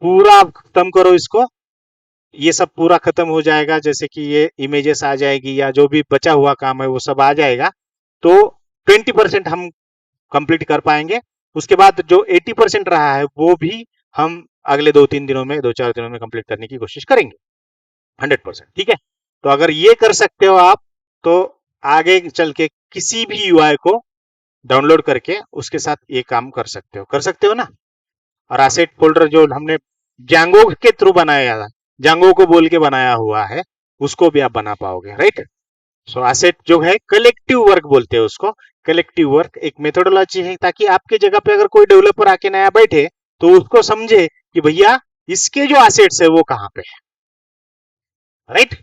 पूरा खत्म करो इसको, ये सब पूरा खत्म हो जाएगा, जैसे कि ये इमेजेस आ जाएगी या जो भी बचा हुआ काम है वो सब आ जाएगा, तो 20% हम कंप्लीट कर पाएंगे। उसके बाद जो 80% रहा है वो भी हम अगले 2-3 दिनों में, 2-4 दिनों में कंप्लीट करने की कोशिश करेंगे, 100%। ठीक है, तो अगर ये कर सकते हो आप, तो आगे चल के किसी भी यूआई को डाउनलोड करके उसके साथ ये काम कर सकते हो ना। और एसेट फोल्डर जो हमने जैंगो के थ्रू बनाया था, जैंगो को बोल के बनाया हुआ है, उसको भी आप बना पाओगे, राइट। सो एसेट जो है कलेक्टिव वर्क बोलते हैं उसको। कलेक्टिव वर्क एक मेथोडोलॉजी है, ताकि आपके जगह पे अगर कोई डेवलपर आके नया बैठे तो उसको समझे कि भैया इसके जो एसेट्स है वो कहाँ पे है, राइट।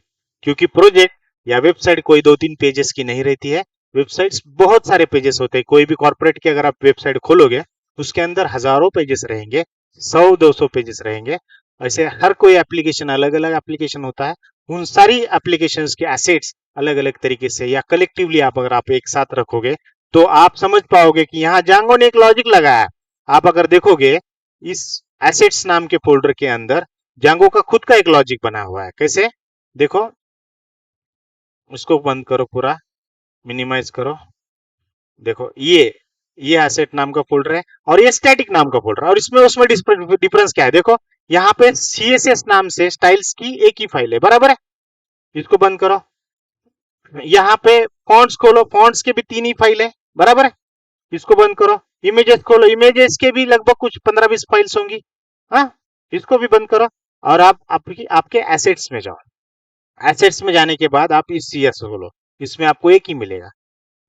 क्योंकि प्रोजेक्ट या वेबसाइट कोई 2-3 पेजेस की नहीं रहती है, वेबसाइट्स बहुत सारे पेजेस होते हैं। कोई भी कॉर्पोरेट की अगर आप वेबसाइट खोलोगे उसके अंदर हजारों पेजेस रहेंगे, 100-200 पेजेस रहेंगे। ऐसे हर कोई एप्लीकेशन अलग अलग एप्लीकेशन होता है, उन सारी एप्लीकेशन के एसेट्स अलग अलग तरीके से या कलेक्टिवली आप अगर आप एक साथ रखोगे तो आप समझ पाओगे कि यहाँ जांगो ने एक लॉजिक लगाया है। आप अगर देखोगे इस एसेट्स नाम के फोल्डर के अंदर जांगो का खुद का एक लॉजिक बना हुआ है। कैसे, देखो, उसको बंद करो, पूरा मिनिमाइज करो। देखो ये एसेट नाम का फोल्डर है और ये स्टैटिक नाम का फोल्डर है, और इसमें उसमें डिफरेंस क्या है। देखो यहाँ पे सीएसएस नाम से स्टाइल्स की एक ही फाइल है, बराबर है। इसको बंद करो। यहाँ पे फॉन्ट्स खोलो, फॉन्ट्स के भी 3 ही फाइल है, बराबर है। इसको बंद करो। इमेजेस खोलो, इमेजेस के भी लगभग कुछ 15-20 फाइल्स होंगी, हाँ, इसको भी बंद करो। और आप आपके एसेट्स में जाओ। एसेट्स में जाने के बाद आप इस सीएस खोलो, इसमें आपको एक ही मिलेगा।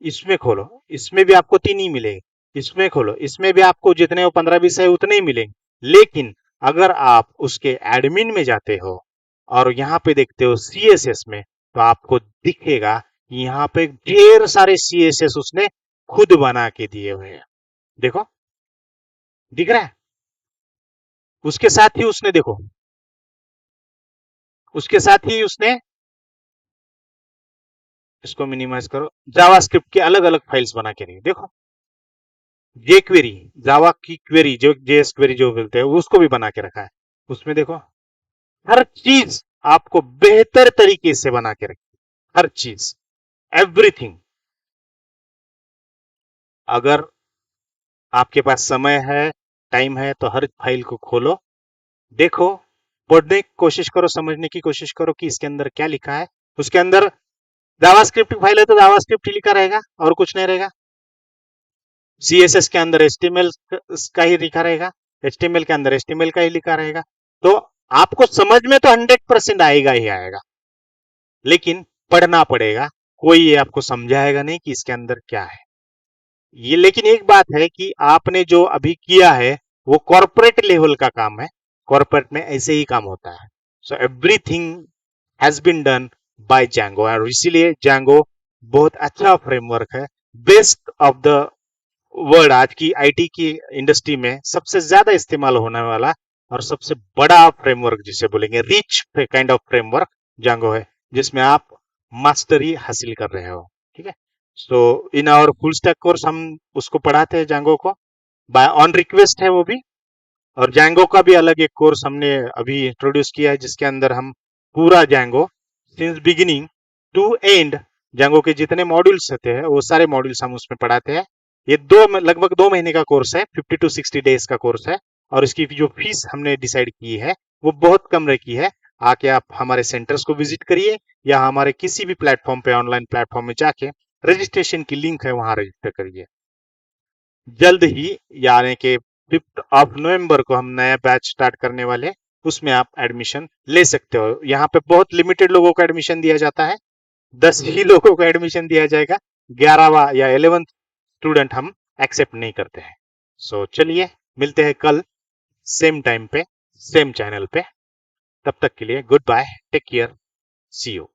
इसमें खोलो, इसमें भी आपको 3 ही मिलेंगे। इसमें खोलो, इसमें भी आपको जितने 15-20 है उतने ही मिलेंगे। लेकिन अगर आप उसके एडमिन में जाते हो और यहाँ पे देखते हो सीएसएस में, तो आपको दिखेगा यहाँ पे ढेर सारे सीएसएस उसने खुद बना के दिए हुए हैं। देखो, दिख रहा है। उसके साथ ही उसने देखो, उसके साथ ही उसने, इसको मिनिमाइज करो, जावास्क्रिप्ट के अलग अलग फाइल्स बना के रखी, देखो। जे क्वेरी, जावा की क्वेरी, जो जेएस क्वेरी जो बोलते हैं, उसको भी बना के रखा है। उसमें देखो, हर चीज आपको बेहतर तरीके से बना के रखी, हर चीज, एवरीथिंग। अगर आपके पास समय है, टाइम है, तो हर फाइल को खोलो, देखो, पढ़ने की कोशिश करो, समझने की कोशिश करो कि इसके अंदर क्या लिखा है। उसके अंदर जावास्क्रिप्ट की फाइल है तो जावास्क्रिप्ट ही लिखा रहेगा और कुछ नहीं रहेगा। सीएसएस के अंदर एचटीएमएल का ही लिखा रहेगा, एचटीएमएल के अंदर एचटीएमएल का ही लिखा रहेगा। तो आपको समझ में तो 100% आएगा ही आएगा, लेकिन पढ़ना पड़ेगा। कोई ये आपको समझाएगा नहीं कि इसके अंदर क्या है ये। लेकिन एक बात है कि आपने जो अभी किया है वो कॉर्पोरेट लेवल का काम है, कॉर्पोरेट में ऐसे ही काम होता है। So everything has been done by Django, और इसीलिए जैंगो बहुत अच्छा फ्रेमवर्क है, बेस्ट ऑफ द वर्ड। आज की आईटी की इंडस्ट्री में सबसे ज्यादा इस्तेमाल होने वाला और सबसे बड़ा फ्रेमवर्क जिसे बोलेंगे, रिच काइंड ऑफ फ्रेमवर्क जांगो है, जिसमें आप मास्टरी हासिल कर रहे हो। ठीक है। So in our full stack course हम उसको पढ़ाते हैं, जांगो को, बाय ऑन रिक्वेस्ट है वो भी। और जैंगो का भी अलग एक कोर्स हमने अभी इंट्रोड्यूस किया है, जिसके अंदर हम पूरा Django since beginning to end, Django के जितने मॉड्यूल्स होते हैं वो सारे मॉड्यूल्स हम उसमें पढ़ाते हैं। ये लगभग 2 महीने का कोर्स है, 50 to 60 डेज का कोर्स है। और इसकी जो फीस हमने डिसाइड की है वो बहुत कम रखी है। आके आप हमारे सेंटर्स को विजिट करिए, या हमारे किसी भी प्लेटफॉर्म पे, ऑनलाइन प्लेटफॉर्म में जाके रजिस्ट्रेशन की लिंक है वहां रजिस्टर करिए। जल्द ही, यानी कि 5 नवंबर को हम नया बैच स्टार्ट करने वाले, उसमें आप एडमिशन ले सकते हो। यहाँ पे बहुत लिमिटेड लोगों को एडमिशन दिया जाता है, 10 ही लोगों को एडमिशन दिया जाएगा, 11वां या 11th स्टूडेंट हम एक्सेप्ट नहीं करते हैं। सो चलिए, मिलते हैं कल सेम टाइम पे, सेम चैनल पे। तब तक के लिए goodbye, take care, see you.